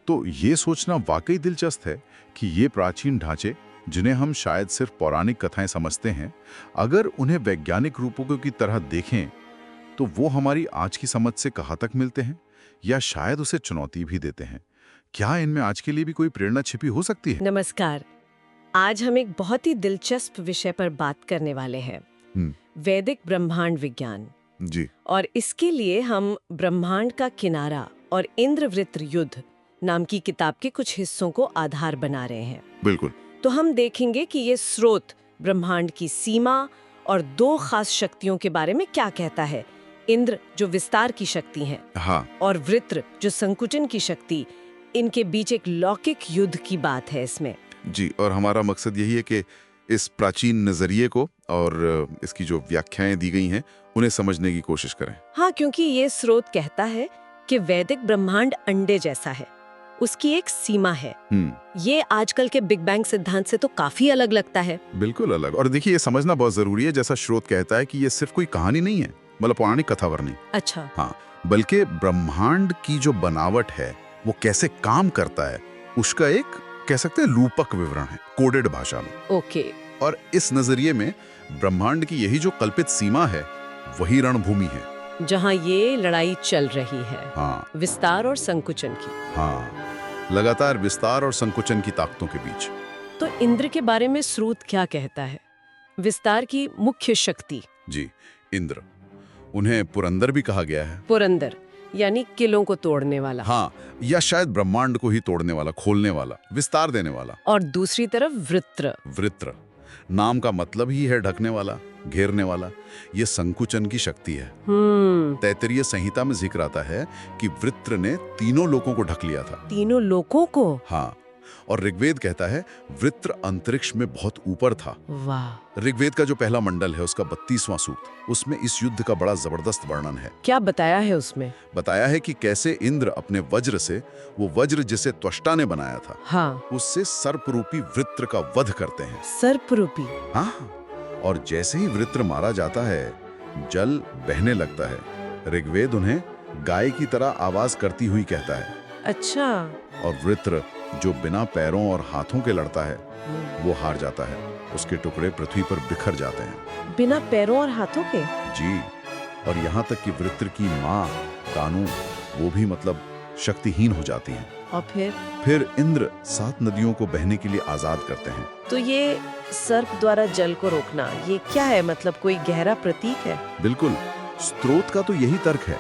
तो ये सोचना वाकई दिलचस्प है कि ये प्राचीन ढांचे जिन्हें हम शायद सिर्फ पौराणिक कथाएं समझते हैं, अगर उन्हें वैज्ञानिक रूपकों की तरह देखें तो वो हमारी आज की समझ से कहाँ तक मिलते हैं या शायद उसे चुनौती भी देते हैं। क्या इनमें आज के लिए भी कोई प्रेरणा छिपी हो सकती है? नमस्कार, आज हम एक बहुत ही दिलचस्प विषय पर बात करने वाले हैं, वैदिक ब्रह्मांड विज्ञान। जी। और इसके लिए हम ब्रह्मांड का किनारा और इंद्रवृत्त युद्ध नाम की किताब के कुछ हिस्सों को आधार बना रहे हैं। बिल्कुल। तो हम देखेंगे कि ये स्रोत ब्रह्मांड की सीमा और दो खास शक्तियों के बारे में क्या कहता है। इंद्र जो विस्तार की शक्ति है, हाँ, और वृत्र जो संकुचन की शक्ति, इनके बीच एक लौकिक युद्ध की बात है इसमें। जी, और हमारा मकसद यही है कि इस प्राचीन नजरिए को और इसकी जो व्याख्याएं दी गई हैं उन्हें समझने की कोशिश करें। हाँ, क्योंकि ये स्रोत कहता है कि वैदिक ब्रह्मांड अंडे जैसा है, उसकी एक सीमा है। ये आजकल के बिग बैंग सिद्धांत से तो काफी अलग लगता है। बिल्कुल अलग। और देखिए, ये समझना बहुत जरूरी है, जैसा स्रोत कहता है कि ये सिर्फ कोई कहानी नहीं है, मतलब पौराणिक कथावर नहीं। अच्छा। हाँ, बल्कि ब्रह्मांड की जो बनावट है वो कैसे काम करता है उसका एक, कह सकते हैं, रूपक विवरण है, कोडेड भाषा में। ओके। और इस नजरिए में ब्रह्मांड की यही जो कल्पित सीमा है वही रणभूमि है जहाँ ये लड़ाई चल रही है। हाँ, विस्तार और संकुचन की। हाँ, लगातार विस्तार और संकुचन की ताकतों के बीच। तो इंद्र के बारे में स्रोत क्या कहता है? विस्तार की मुख्य शक्ति। जी, इंद्र, उन्हें पुरंदर भी कहा गया है। पुरंदर यानी किलों को तोड़ने वाला। हाँ, या शायद ब्रह्मांड को ही तोड़ने वाला, खोलने वाला, विस्तार देने वाला। और दूसरी तरफ वृत्र। वृत्र नाम का मतलब ही है ढकने वाला, घेरने वाला। ये संकुचन की शक्ति है। तैत्तिरीय संहिता में जिक्र आता है कि वृत्र ने तीनों लोकों को ढक लिया था। तीनों लोकों को? हाँ, और ऋग्वेद कहता है वृत्र अंतरिक्ष में बहुत ऊपर था। वाह। ऋग्वेद का जो पहला मंडल है उसका 32वां सूक्त, उसमें इस युद्ध का बड़ा जबरदस्त वर्णन है। क्या बताया है उसमें? बताया है कि कैसे इंद्र अपने वज्र से, वो वज्र जिसे त्वष्टा ने बनाया था, हाँ, उससे सर्परूपी वृत्र का वध करते हैं। सर्परूपी? हाँ, और जैसे ही वृत्र मारा जाता है जल बहने लगता है। ऋग्वेद उन्हें गाय की तरह आवाज करती हुई कहता है। अच्छा। और वृत्र जो बिना पैरों और हाथों के लड़ता है वो हार जाता है, उसके टुकड़े पृथ्वी पर बिखर जाते हैं। बिना पैरों और हाथों के? जी, और यहाँ तक कि वृत्र की माँ तानु, वो भी मतलब शक्तिहीन हो जाती हैं। और फिर इंद्र 7 नदियों को बहने के लिए आजाद करते हैं। तो ये सर्प द्वारा जल को रोकना, ये क्या है? मतलब कोई गहरा प्रतीक है? बिल्कुल, स्रोत का तो यही तर्क है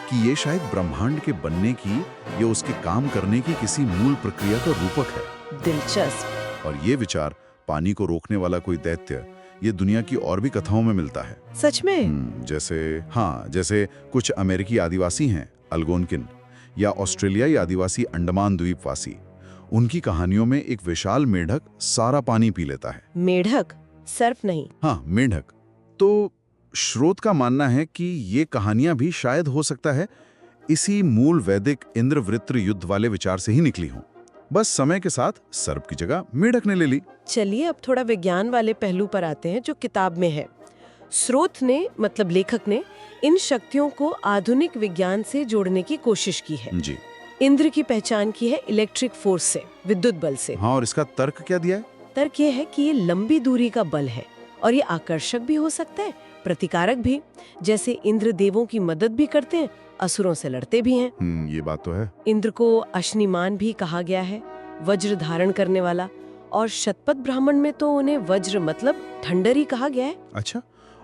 कि ये शायद ब्रह्मांड के बनने की या उसके काम करने की किसी मूल प्रक्रिया का रूपक है। दिलचस्प। और ये विचार पानी को रोकने वाला कोई दैत्य ये दुनिया की और भी कथाओं में मिलता है। सच में? जैसे कुछ अमेरिकी आदिवासी हैं अल्गोनकिन, या ऑस्ट्रेलियाई आदिवासी अंडमान द्वीपवासी, उनकी कहानियों में एक विशाल मेढक सारा पानी पी लेता है। मेढक? सर्प नहीं? हाँ, मेढक। तो स्रोत का मानना है कि ये कहानियां भी शायद हो सकता है इसी मूल वैदिक इंद्र वृत्र युद्ध वाले विचार से ही निकली हों, बस समय के साथ सर्प की जगह मेढक ने ले ली। चलिए अब थोड़ा विज्ञान वाले पहलू पर आते हैं जो किताब में है। स्रोत ने, मतलब लेखक ने, इन शक्तियों को आधुनिक विज्ञान से जोड़ने की कोशिश की है। जी। इंद्र की पहचान की है इलेक्ट्रिक फोर्स से, विद्युत बल से। हाँ, और इसका तर्क क्या दिया है? तर्क ये है कि ये लंबी दूरी का बल है और ये आकर्षक भी हो सकता है, प्रतिकारक भी। जैसे इंद्र देवों की मदद भी करते हैं, असुरों से लड़ते भी हैं। ये बात तो है। इंद्र को अश्निमान भी कहा गया है, वज्र धारण करने वाला, और शतपथ ब्राह्मण में तो उन्हें वज्र मतलब ठंडर ही कहा गया है। अच्छा,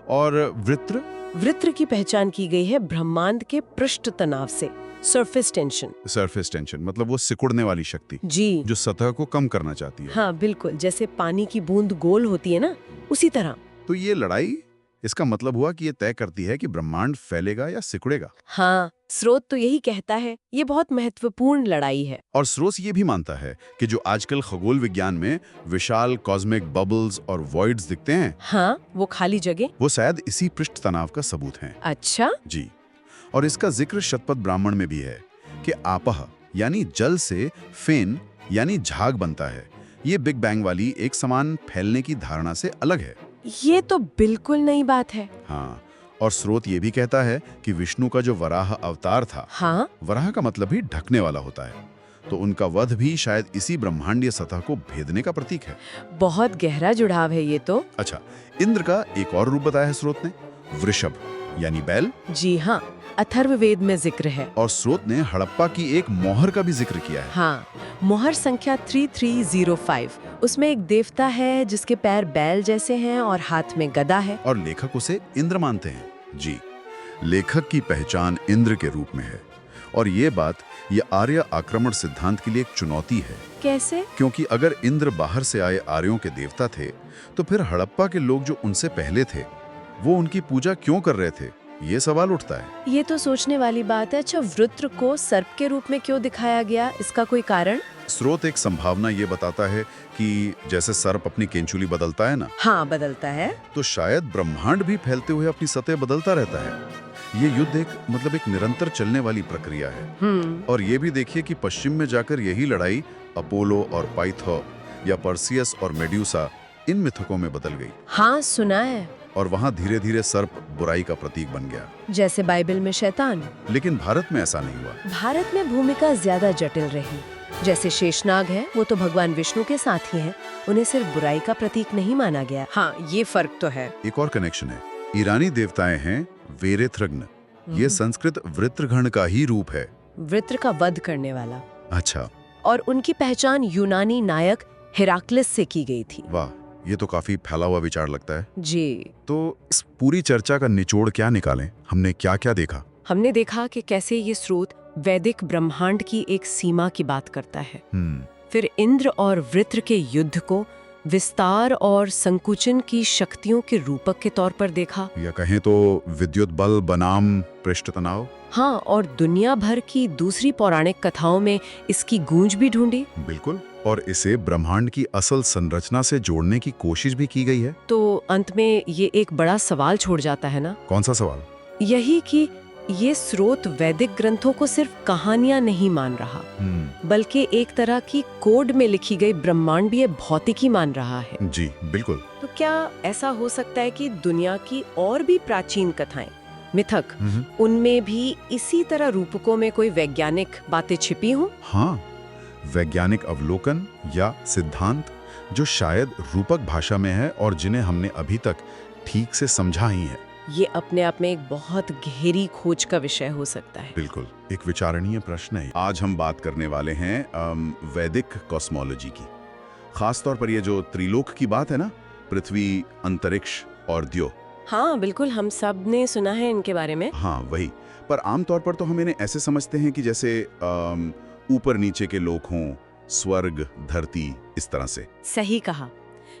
और वृत्र? वृत्र की पहचान की गई है ब्रह्मांड के पृष्ठ तनाव से, सरफेस टेंशन। सरफेस टेंशन मतलब वो सिकुड़ने वाली शक्ति जी जो सतह को कम करना चाहती है। हाँ बिल्कुल, जैसे पानी की बूंद गोल होती है ना, उसी तरह। तो ये लड़ाई, इसका मतलब हुआ कि ये तय करती है कि ब्रह्मांड फैलेगा या सिकुड़ेगा। हाँ, स्रोत तो यही कहता है, ये बहुत महत्वपूर्ण लड़ाई है। और स्रोत ये भी मानता है कि जो आजकल खगोल विज्ञान में विशाल कॉस्मिक बबल्स और वॉइड्स दिखते हैं, हाँ, वो खाली जगह, वो शायद इसी पृष्ठ तनाव का सबूत हैं। अच्छा जी, और इसका जिक्र शतपथ ब्राह्मण में भी है कि आपह यानी जल से फेन यानी झाग बनता है। ये बिग बैंग वाली एक समान फैलने की धारणा से अलग है। ये तो बिल्कुल नई बात है। हाँ, और स्रोत ये भी कहता है कि विष्णु का जो वराह अवतार था, हाँ, वराह का मतलब ही ढकने वाला होता है, तो उनका वध भी शायद इसी ब्रह्मांडीय सतह को भेदने का प्रतीक है। बहुत गहरा जुड़ाव है ये तो। अच्छा, इंद्र का एक और रूप बताया है स्रोत ने, वृषभ यानी बैल। जी हाँ, अथर्ववेद में जिक्र है। और स्रोत ने हड़प्पा की एक मोहर का भी जिक्र किया है। हाँ, मोहर संख्या 3305, उसमें एक देवता है जिसके पैर बैल जैसे हैं और हाथ में गदा है। और लेखक उसे इंद्र मानते हैं। जी, लेखक की पहचान इंद्र के रूप में है, और ये बात ये आर्य आक्रमण सिद्धांत के लिए एक चुनौती है। कैसे? क्योंकि अगर इंद्र बाहर से आए आर्यों के देवता थे, तो फिर हड़प्पा के लोग जो उनसे पहले थे, वो उनकी पूजा क्यों कर रहे थे, ये सवाल उठता है। ये तो सोचने वाली बात है। अच्छा, वृत्र को सर्प के रूप में क्यों दिखाया गया, इसका कोई कारण? स्रोत एक संभावना ये बताता है कि जैसे सर्प अपनी केंचुली बदलता है ना, हाँ, बदलता है। तो शायद ब्रह्मांड भी फैलते हुए अपनी सतह बदलता रहता है। ये युद्ध एक निरंतर चलने वाली प्रक्रिया है। और ये भी देखिए कि पश्चिम में जाकर यही लड़ाई अपोलो और पाइथो या पर्सियस और मेड्यूसा, इन मिथकों में बदल गई। हाँ, सुना है। और वहां धीरे धीरे सर्प बुराई का प्रतीक बन गया, जैसे बाइबल में शैतान। लेकिन भारत में ऐसा नहीं हुआ। भारत में भूमिका ज्यादा जटिल रही। जैसे शेषनाग है, वो तो भगवान विष्णु के साथ ही है, उन्हें सिर्फ बुराई का प्रतीक नहीं माना गया। हाँ, ये फर्क तो है। एक और कनेक्शन है, ईरानी देवताएं हैं वेरेथ्रग्न, ये संस्कृत वृत्रगण का ही रूप है, वृत्र का वध करने वाला। अच्छा, और उनकी पहचान यूनानी नायक हेराक्लिस से की गई थी। वाह, ये तो काफी फैला हुआ विचार लगता है। जी, तो इस पूरी चर्चा का निचोड़ क्या निकालें? हमने क्या क्या देखा? हमने देखा कि कैसे ये स्रोत वैदिक ब्रह्मांड की एक सीमा की बात करता है। फिर इंद्र और वृत्र के युद्ध को विस्तार और संकुचन की शक्तियों के रूपक के तौर पर देखा, या कहें तो विद्युत बल बनाम पृष्ठ तनाव। हाँ, और दुनिया भर की दूसरी पौराणिक कथाओं में इसकी गूंज भी ढूंढी। बिल्कुल, और इसे ब्रह्मांड की असल संरचना से जोड़ने की कोशिश भी की गई है। तो अंत में ये एक बड़ा सवाल छोड़ जाता है ना? कौन सा सवाल? यही कि ये स्रोत वैदिक ग्रंथों को सिर्फ कहानियां नहीं मान रहा, बल्कि एक तरह की कोड में लिखी गई ब्रह्मांडीय भौतिकी मान रहा है। जी बिल्कुल। तो क्या ऐसा हो सकता है कि दुनिया की और भी प्राचीन कथाएं, मिथक, उनमें भी इसी तरह रूपकों में कोई वैज्ञानिक बातें छिपी हों? हाँ, वैज्ञानिक अवलोकन या सिद्धांत जो शायद रूपक भाषा में है और जिन्हें हमने अभी तक ठीक से समझा ही है। ये अपने आप में एक बहुत गहरी खोज का विषय हो सकता है। बिल्कुल, एक विचारणीय प्रश्न है। आज हम बात करने वाले हैं वैदिक कॉस्मोलॉजी की। खास तौर पर ये जो त्रिलोक की बात है ना, पृथ्वी, अंतरिक्ष और द्यो। हाँ बिल्कुल, हम सब ने सुना है इनके बारे में। हाँ वही, पर आमतौर पर तो हम इन्हें ऐसे समझते हैं कि जैसे ऊपर नीचे के लोक हों, स्वर्ग, धरती, इस तरह से। सही कहा,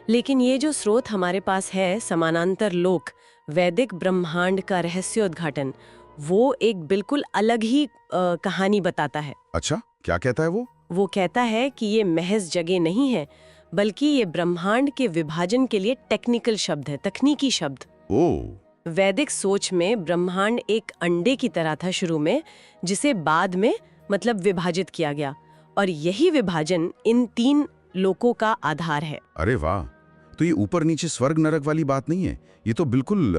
लेकिन ये जो स्रोत हमारे पास है, समानांतर लोक, वैदिक ब्रह्मांड का रहस्योद्घाटन, वो एक बिल्कुल अलग ही कहानी बताता है। अच्छा, क्या कहता है वो? वो कहता है कि ये महज जगह नहीं है, बल्कि ये ब्रह्मांड के विभाजन के लिए टेक्निकल शब्द है, तकनीकी शब्द। ओह। वैदिक सोच में ब्रह्मांड एक अंडे की तरह था शुरू में, जिसे बाद में मतलब विभाजित किया गया, और यही विभाजन इन 3 लोकों का आधार है। अरे वाह, तो ये ऊपर नीचे स्वर्ग नरक वाली बात नहीं है, ये तो बिल्कुल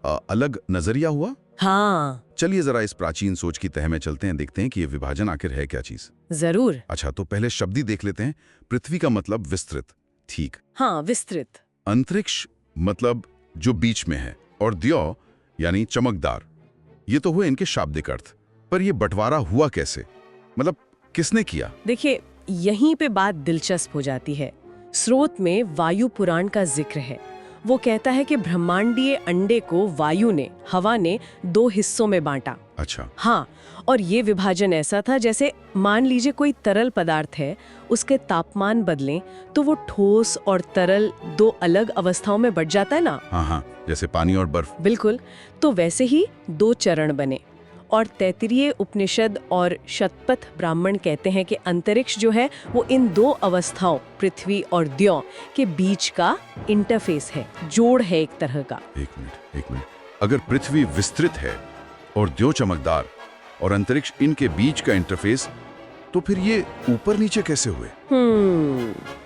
अलग नजरिया हुआ। हाँ, चलिए जरा इस प्राचीन सोच की तह में चलते हैं, देखते हैं कि ये विभाजन आखिर है क्या चीज। जरूर। अच्छा, तो पहले शब्द ही देख लेते हैं। पृथ्वी का मतलब विस्तृत, ठीक। हाँ, विस्तृत। अंतरिक्ष मतलब जो बीच में है, और द्यो यानी चमकदार। ये तो हुए इनके शाब्दिक अर्थ, पर ये बंटवारा हुआ कैसे? मतलब किसने किया? देखिए, यहीं पे बात दिलचस्प हो जाती है। स्रोत में वायु पुराण का जिक्र है। वो कहता है कि ब्रह्मांडीय अंडे को वायु ने, हवा ने 2 हिस्सों में बांटा। अच्छा। हाँ, और ये विभाजन ऐसा था जैसे मान लीजिए कोई तरल पदार्थ है, उसके तापमान बदलें तो वो ठोस और तरल 2 अलग अवस्थाओं में बंट जाता है ना। हाँ हाँ, जैसे पानी और बर्फ। बिल्कुल। तो वैसे ही 2 चरण बने। और तैत्तिरीय उपनिषद और शतपथ ब्राह्मण कहते हैं कि अंतरिक्ष जो है वो इन 2 अवस्थाओं, पृथ्वी और द्यौ के बीच का इंटरफेस है, जोड़ है एक तरह का। एक मिनट। अगर पृथ्वी विस्तृत है और द्यो चमकदार और अंतरिक्ष इनके बीच का इंटरफेस, तो फिर ये ऊपर नीचे कैसे हुए?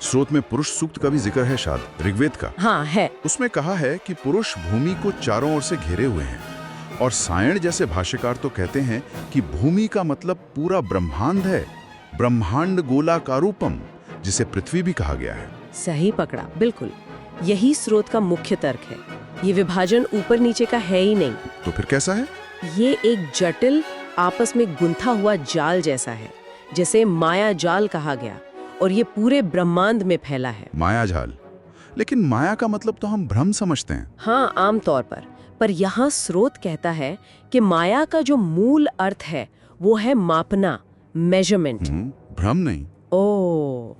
स्रोत में पुरुष सूक्त का भी जिक्र है, शायद ऋग्वेद का। हाँ है। उसमें कहा है कि पुरुष भूमि को चारों ओर से घेरे हुए हैं, और सायण जैसे भाष्यकार तो कहते हैं कि भूमि का मतलब पूरा ब्रह्मांड है, ब्रह्मांड गोलाकारूपम, जिसे पृथ्वी भी कहा गया है। सही पकड़ा, बिल्कुल। यही स्रोत का मुख्य तर्क है। ये विभाजन ऊपर नीचे का है ही नहीं। तो फिर कैसा है? ये एक जटिल, आपस में गुंथा हुआ जाल जैसा है, जिसे माया जाल कहा गया, और ये पूरे ब्रह्मांड में फैला है। माया जाल? लेकिन माया का मतलब तो हम भ्रम समझते हैं। हाँ, आमतौर पर यहाँ स्रोत कहता है कि माया का जो मूल अर्थ है वो है मापना, मेजरमेंट। भ्रम नहीं। ओह,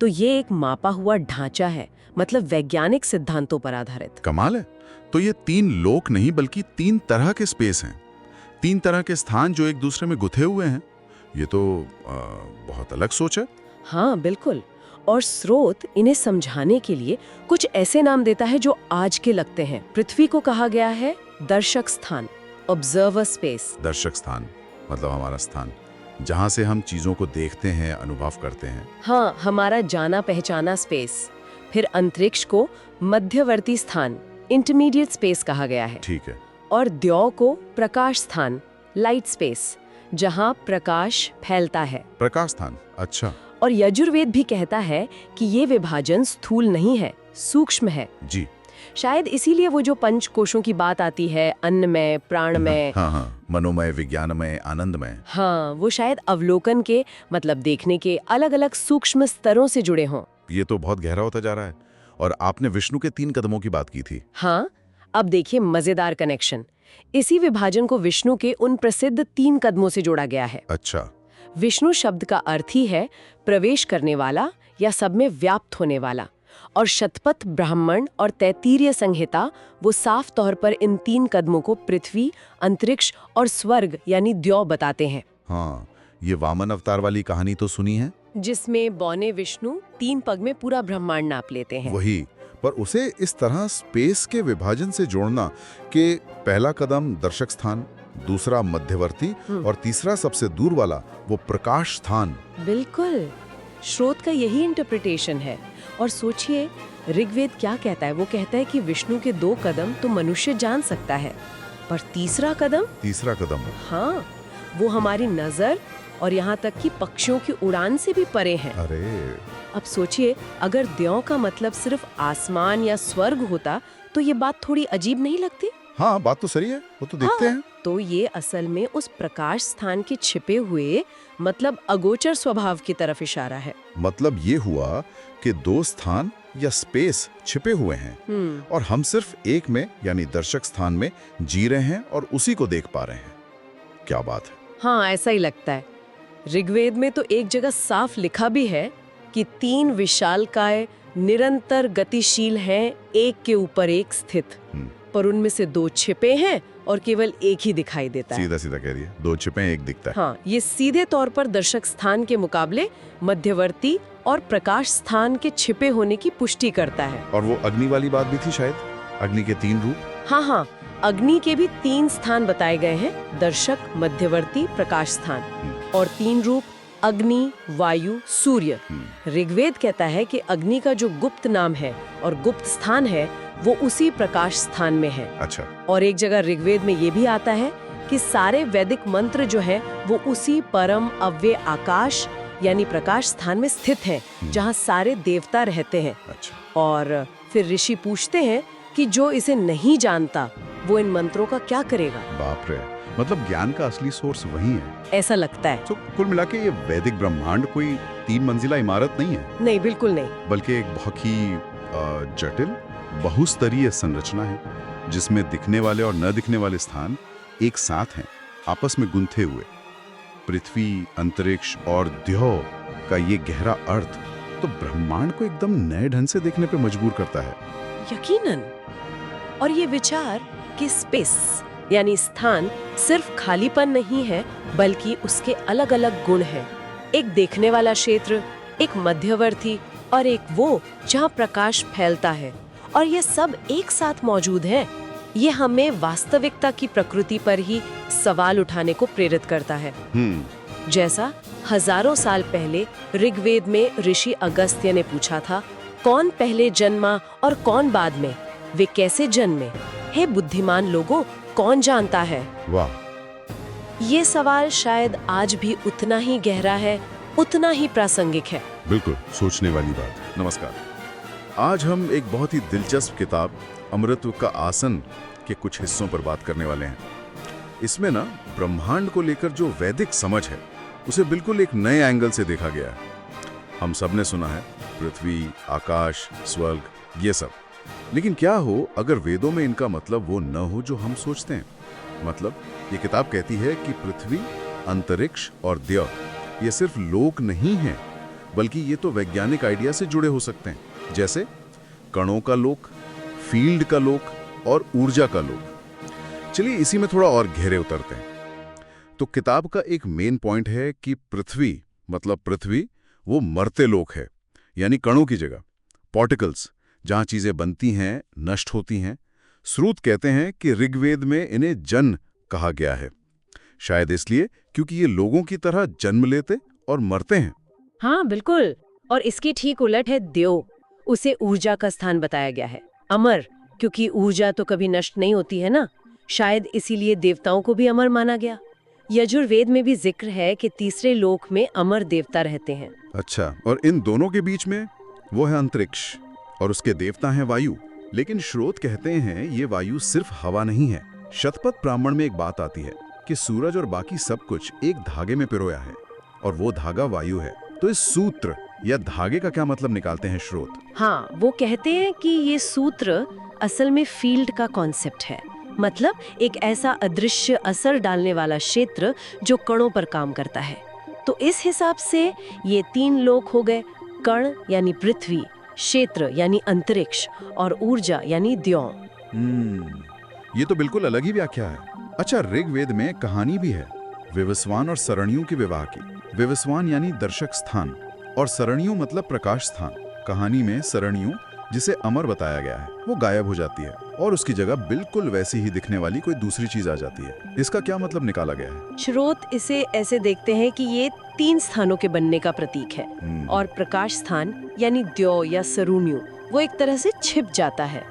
तो ये एक मापा हुआ ढांचा है, मतलब वैज्ञानिक सिद्धांतों पर आधारित। कमाल है। तो ये 3 लोक नहीं बल्कि 3 तरह के स्पेस हैं, 3 तरह के स्थान जो एक दूसरे में गुथे हुए हैं। ये तो बहुत अलग सोच है। हाँ बिल्कुल। और स्रोत इन्हें समझाने के लिए कुछ ऐसे नाम देता है जो आज के लगते हैं। पृथ्वी को कहा गया है दर्शक स्थान, ऑब्जर्वर स्पेस। दर्शक स्थान मतलब हमारा स्थान, जहाँ से हम चीजों को देखते हैं, अनुभव करते हैं। हाँ, हमारा जाना पहचाना स्पेस। फिर अंतरिक्ष को मध्यवर्ती स्थान, इंटरमीडिएट स्पेस कहा गया है। ठीक है। और द्यौ को प्रकाश स्थान, लाइट स्पेस, जहाँ प्रकाश फैलता है। प्रकाश स्थान, अच्छा। और यजुर्वेद भी कहता है कि ये विभाजन स्थूल नहीं है, सूक्ष्म है। जी। शायद इसीलिए वो जो 5 कोशों की बात आती है, अन्नमय, प्राणमय, हाँ, मनोमय, विज्ञानमय, आनंदमय। हाँ, वो शायद अवलोकन के, मतलब देखने के अलग अलग सूक्ष्म स्तरों से जुड़े हों। ये तो बहुत गहरा होता जा रहा है। और आपने विष्णु के 3 कदमों की बात की थी। हाँ, अब देखिए मजेदार कनेक्शन। इसी विभाजन को विष्णु के उन प्रसिद्ध 3 कदमों से जोड़ा गया है। अच्छा। विष्णु शब्द का अर्थ ही है प्रवेश करने वाला या सब में व्याप्त होने वाला। और शतपथ ब्राह्मण और तैत्तिरीय संहिता वो साफ तौर पर इन 3 कदमों को पृथ्वी, अंतरिक्ष और स्वर्ग यानी द्यौ बताते हैं। हाँ, ये वामन अवतार वाली कहानी तो सुनी है, जिसमें बौने विष्णु 3 पग में पूरा ब्रह्मांड नाप लेते हैं। वही। पर उसे इस तरह स्पेस के विभाजन से जोड़ना कि पहला कदम दर्शक स्थान, दूसरा मध्यवर्ती और तीसरा सबसे दूर वाला वो प्रकाश स्थान। बिल्कुल, स्रोत का यही इंटरप्रिटेशन है। और सोचिए ऋग्वेद क्या कहता है। वो कहता है कि विष्णु के 2 कदम तो मनुष्य जान सकता है, पर तीसरा कदम, हाँ, वो हमारी नजर और यहाँ तक कि पक्षियों की उड़ान से भी परे हैं। अरे, अब सोचिए अगर द्यौ का मतलब सिर्फ आसमान या स्वर्ग होता तो ये बात थोड़ी अजीब नहीं लगती? हाँ, बात तो सही है, वो तो देखते हैं। तो ये असल में उस प्रकाश स्थान के छिपे हुए, मतलब अगोचर स्वभाव की तरफ इशारा है। मतलब ये हुआ कि 2 स्थान या स्पेस छिपे हुए हैं और हम सिर्फ एक में यानी दर्शक स्थान में जी रहे हैं और उसी को देख पा रहे हैं। क्या बात है। हाँ, ऐसा ही लगता है। ऋग्वेद में तो एक जगह साफ लिखा भी है कि 3 विशालकाय निरंतर गतिशील हैं, एक के ऊपर एक स्थित, पर उनमें से 2 छिपे हैं और केवल एक ही दिखाई देता है। सीधा सीधा कह रही है, 2 छिपे हैं, एक दिखता है। हाँ, ये सीधे तौर पर दर्शक स्थान के मुकाबले मध्यवर्ती और प्रकाश स्थान के छिपे होने की पुष्टि करता है। और वो अग्नि वाली बात भी थी शायद, अग्नि के 3 रूप। हाँ, अग्नि के भी 3 स्थान बताए गए हैं, दर्शक, मध्यवर्ती, प्रकाश स्थान, और 3 रूप अग्नि, वायु, सूर्य। ऋग्वेद कहता है कि अग्नि का जो गुप्त नाम है और गुप्त स्थान है वो उसी प्रकाश स्थान में है। अच्छा। और एक जगह ऋग्वेद में ये भी आता है कि सारे वैदिक मंत्र जो है वो उसी परम अव्यय आकाश यानी प्रकाश स्थान में स्थित हैं, जहाँ सारे देवता रहते हैं। अच्छा। और फिर ऋषि पूछते हैं कि जो इसे नहीं जानता वो इन मंत्रों का क्या करेगा। बाप रे, मतलब ज्ञान का असली सोर्स वही है। ऐसा लगता है। तो कुल मिला के ये वैदिक ब्रह्मांड कोई 3 मंजिला इमारत नहीं है, नहीं, बिल्कुल नहीं। बल्कि एक बहुत ही जटिल बहुस्तरीय संरचना है, जिसमें दिखने वाले और न दिखने वाले स्थान एक साथ हैं, आपस में गुंथे हुए। पृथ्वी, अंतरिक्ष और द्यौ का ये गहरा अर्थ तो ब्रह्मांड को एकदम नए ढंग से देखने पे मजबूर करता है। यकीनन। और ये विचार कि स्पेस यानी स्थान सिर्फ खालीपन नहीं है, बल्कि उसके अलग अलग गुण हैं। एक देखने वाला क्षेत्र, एक मध्यवर्ती और एक वो जहाँ प्रकाश फैलता है, और ये सब एक साथ मौजूद है। ये हमें वास्तविकता की प्रकृति पर ही सवाल उठाने को प्रेरित करता है। जैसा हजारों साल पहले ऋग्वेद में ऋषि अगस्त्य ने पूछा था, कौन पहले जन्मा और कौन बाद में, वे कैसे जन्मे, हे बुद्धिमान लोगों, कौन जानता है। वाह, ये सवाल शायद आज भी उतना ही गहरा है, उतना ही प्रासंगिक है। बिल्कुल सोचने वाली बात। नमस्कार। आज हम एक बहुत ही दिलचस्प किताब अमृतत्व का आसन के कुछ हिस्सों पर बात करने वाले हैं। इसमें ना ब्रह्मांड को लेकर जो वैदिक समझ है, उसे बिल्कुल एक नए एंगल से देखा गया है। हम सब ने सुना है पृथ्वी, आकाश, स्वर्ग, ये सब, लेकिन क्या हो अगर वेदों में इनका मतलब वो न हो जो हम सोचते हैं। मतलब ये किताब कहती है कि पृथ्वी, अंतरिक्ष और द्यौ ये सिर्फ लोक नहीं है, बल्कि ये तो वैज्ञानिक आइडिया से जुड़े हो सकते हैं, जैसे कणों का लोक, फील्ड का लोक और ऊर्जा का लोक। चलिए इसी में थोड़ा और गहरे उतरते हैं। तो किताब का एक मेन पॉइंट है कि पृथ्वी मतलब पृथ्वी वो मरते लोक है, यानी कणों की जगह, पार्टिकल्स, जहां चीजें बनती हैं, नष्ट होती हैं। श्रुत कहते हैं कि ऋग्वेद में इन्हें जन कहा गया है, शायद इसलिए क्योंकि ये लोगों की तरह जन्म लेते और मरते हैं। हाँ बिल्कुल। और इसकी ठीक उलट है द्यौ, उसे ऊर्जा का स्थान बताया गया है। अमर, क्योंकि ऊर्जा तो कभी नष्ट नहीं होती है ना, शायद इसीलिए देवताओं को भी अमर माना गया। यजुर्वेद में भी जिक्र है कि तीसरे लोक में अमर देवता रहते हैं। अच्छा, और इन दोनों के बीच में वो है अंतरिक्ष और उसके देवता हैं वायु। लेकिन श्रोत कहते हैं ये वायु सिर्फ हवा नहीं है। शतपथ ब्राह्मण में एक बात आती है कि सूरज और बाकी सब कुछ एक धागे में पिरोया है और वो धागा वायु है। तो इस सूत्र या धागे का क्या मतलब निकालते हैं श्रोत? हाँ, वो कहते हैं कि ये सूत्र असल में फील्ड का कॉन्सेप्ट है। मतलब एक ऐसा अदृश्य असर डालने वाला क्षेत्र जो कणों पर काम करता है। तो इस हिसाब से ये 3 लोक हो गए, कण यानी पृथ्वी, क्षेत्र यानी अंतरिक्ष और ऊर्जा यानी द्यौ। ये तो बिल्कुल अलग ही व्याख्या है। अच्छा, ऋग्वेद में कहानी भी है विवस्वान और सरणियों के विवाह की। विवस्वान यानी दर्शक स्थान और सरणियों मतलब प्रकाश स्थान। कहानी में सरणियों, जिसे अमर बताया गया है, वो गायब हो जाती है और उसकी जगह बिल्कुल वैसी ही दिखने वाली कोई दूसरी चीज आ जाती है। इसका क्या मतलब निकाला गया है? श्रोत इसे ऐसे देखते हैं कि ये 3 स्थानों के बनने का प्रतीक है और प्रकाश स्थान यानी द्यौ या सरूण्यू वो एक तरह से छिप जाता है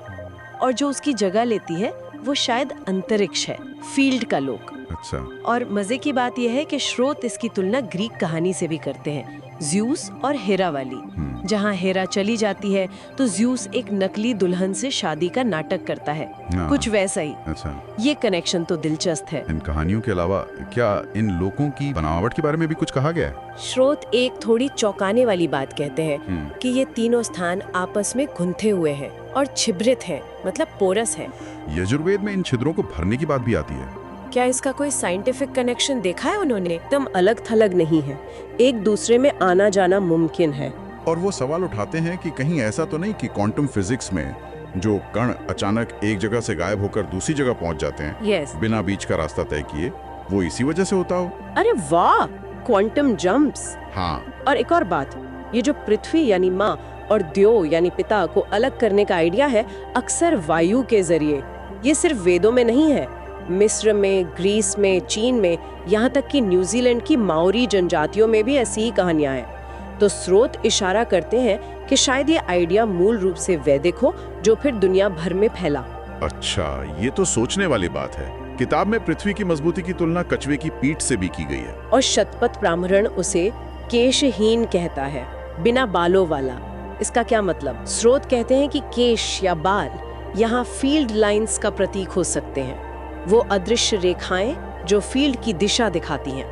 और जो उसकी जगह लेती है वो शायद अंतरिक्ष है, फील्ड का लोक। अच्छा। और मजे की बात यह है कि श्रोत इसकी तुलना ग्रीक कहानी से भी करते हैं, ज़्यूस और हेरा वाली। जहाँ हेरा चली जाती है तो ज़्यूस एक नकली दुल्हन से शादी का नाटक करता है, कुछ वैसा ही। अच्छा। ये कनेक्शन तो दिलचस्प है। इन कहानियों के अलावा क्या इन लोगों की बनावट के बारे में भी कुछ कहा गया है? श्रोत एक थोड़ी चौंकाने वाली बात कहते हैं कि ये तीनों स्थान आपस में गुंथे हुए हैं और छिद्रित हैं, मतलब पोरस है। यजुर्वेद में इन छिद्रों को भरने की बात भी आती है। क्या इसका कोई साइंटिफिक कनेक्शन देखा है उन्होंने? एकदम अलग थलग नहीं है, एक दूसरे में आना जाना मुमकिन है। और वो सवाल उठाते हैं कि कहीं ऐसा तो नहीं कि क्वांटम फिजिक्स में जो कण अचानक एक जगह से गायब होकर दूसरी जगह पहुंच जाते हैं, बिना बीच का रास्ता तय किए, वो इसी वजह से होता हो? अरे वाह, क्वांटम जंप्स। हाँ। और एक और बात, ये जो पृथ्वी यानी माँ और द्यौ यानी पिता को अलग करने का आइडिया है, अक्सर वायु के जरिए। ये सिर्फ वेदों में नहीं है, मिस्र में, ग्रीस में, चीन में, यहाँ तक कि न्यूजीलैंड की माओरी जनजातियों में भी ऐसी ही कहानियां हैं। तो स्रोत इशारा करते हैं कि शायद ये आइडिया मूल रूप से वैदिक हो, जो फिर दुनिया भर में फैला। अच्छा, ये तो सोचने वाली बात है। किताब में पृथ्वी की मजबूती की तुलना कछुए की पीठ से भी की गई है और शतपथ ब्राह्मण उसे केशहीन कहता है, बिना बालों वाला। इसका क्या मतलब? स्रोत कहते हैं कि केश या बाल यहाँ फील्ड लाइंस का प्रतीक हो सकते हैं। वो अदृश्य रेखाएं जो फील्ड की दिशा दिखाती हैं।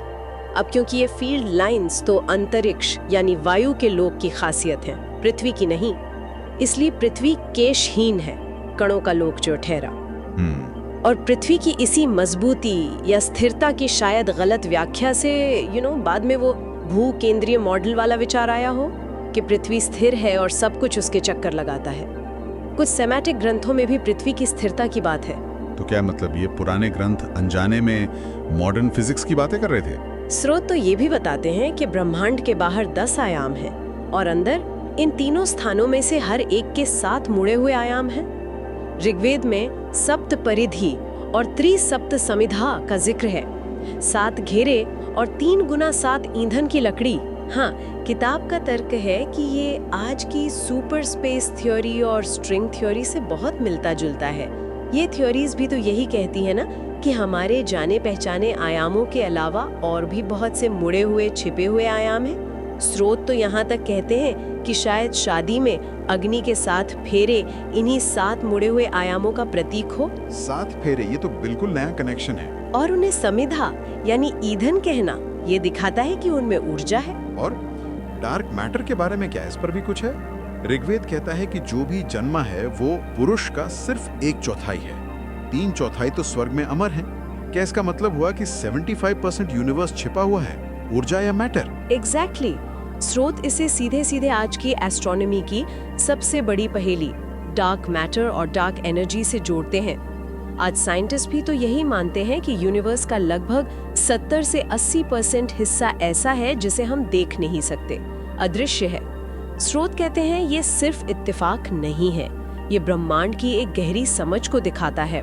अब क्योंकि ये फील्ड लाइंस तो अंतरिक्ष यानी वायु के लोक की खासियत है, पृथ्वी की नहीं, इसलिए पृथ्वी केशहीन है, कणों का लोक जो ठहरा। और पृथ्वी की इसी मजबूती या स्थिरता की शायद गलत व्याख्या से बाद में वो भू केंद्रीय मॉडल वाला विचार आया हो कि पृथ्वी स्थिर है और सब कुछ उसके चक्कर लगाता है। कुछ सेमेटिक ग्रंथों में भी पृथ्वी की स्थिरता की बात है। तो क्या मतलब ये पुराने ग्रंथ अनजाने में मॉडर्न फिजिक्स की बातें कर रहे थे? स्रोत तो ये भी बताते हैं कि ब्रह्मांड के बाहर 10 आयाम हैं और अंदर इन तीनों स्थानों में से हर एक के 7 मुड़े हुए आयाम हैं। ऋग्वेद में सप्त परिधि और त्रिसप्त समिधा का जिक्र है, 7 घेरे और 3 गुना 7 ईंधन की लकड़ी। हाँ, किताब का तर्क है कि ये आज की सुपर स्पेस थ्योरी और स्ट्रिंग थ्योरी से बहुत मिलता जुलता है। ये थ्योरीज भी तो यही कहती है ना कि हमारे जाने पहचाने आयामों के अलावा और भी बहुत से मुड़े हुए छिपे हुए आयाम हैं। स्रोत तो यहाँ तक कहते हैं कि शायद शादी में अग्नि के 7 फेरे इन्हीं 7 मुड़े हुए आयामों का प्रतीक हो। 7 फेरे, ये तो बिल्कुल नया कनेक्शन है। और उन्हें समिधा यानी ईंधन कहना ये दिखाता है कि उनमें ऊर्जा है। और डार्क मैटर के बारे में क्या इस पर भी कुछ है? ऋग्वेद कहता है कि जो भी जन्मा है वो पुरुष का सिर्फ 1/4 है, 3/4 तो स्वर्ग में अमर है। क्या इसका मतलब हुआ कि 75% यूनिवर्स छिपा हुआ है, ऊर्जा या मैटर? एग्जैक्टली। स्रोत इसे सीधे सीधे आज की एस्ट्रोनॉमी की सबसे बड़ी पहेली डार्क मैटर और डार्क एनर्जी से जोड़ते हैं। आज साइंटिस्ट भी तो यही मानते हैं कि यूनिवर्स का लगभग 70 से 80% हिस्सा ऐसा है जिसे हम देख नहीं सकते, अदृश्य है। स्रोत कहते हैं ये सिर्फ इत्तेफाक नहीं है, ये ब्रह्मांड की एक गहरी समझ को दिखाता है।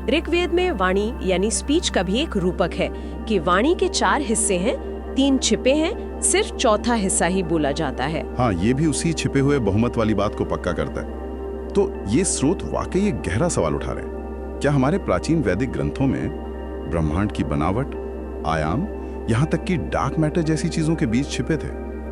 ऋग्वेद में वाणी यानी स्पीच का भी एक रूपक है कि वाणी के 4 हिस्से हैं, 3 छिपे हैं, सिर्फ चौथा हिस्सा ही बोला जाता है। हाँ, ये भी उसी छिपे हुए बहुमत वाली बात को पक्का करता है। तो ये स्रोत वाकई एक गहरा सवाल उठा रहे हैं। क्या हमारे प्राचीन वैदिक ग्रंथों में ब्रह्मांड की बनावट, आयाम, यहाँ तक कि डार्क मैटर जैसी चीजों के बीच छिपे थे,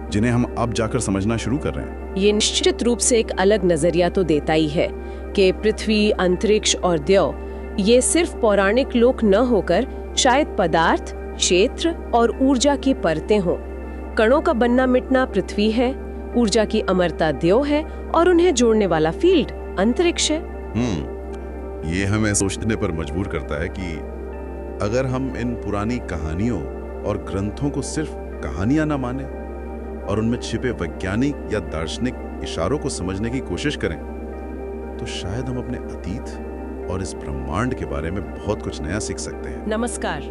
जिन्हें हम अब जाकर समझना शुरू कर रहे हैं? ये निश्चित रूप से एक अलग नजरिया तो देता ही है कि पृथ्वी, अंतरिक्ष और द्यौ ये सिर्फ पौराणिक लोक न होकर शायद पदार्थ, क्षेत्र और ऊर्जा की परतें हों। कणों का बनना मिटना पृथ्वी है, ऊर्जा की अमरता द्यौ है और उन्हें जोड़ने वाला फील्ड अंतरिक्ष है। ये हमें सोचने पर मजबूर करता है कि अगर हम इन पुरानी कहानियों और ग्रंथों को सिर्फ कहानियां न माने और उनमें छिपे वैज्ञानिक या दार्शनिक इशारों को समझने की कोशिश करें, तो शायद हम अपने अतीत और इस ब्रह्मांड के बारे में बहुत कुछ नया सीख सकते हैं। नमस्कार,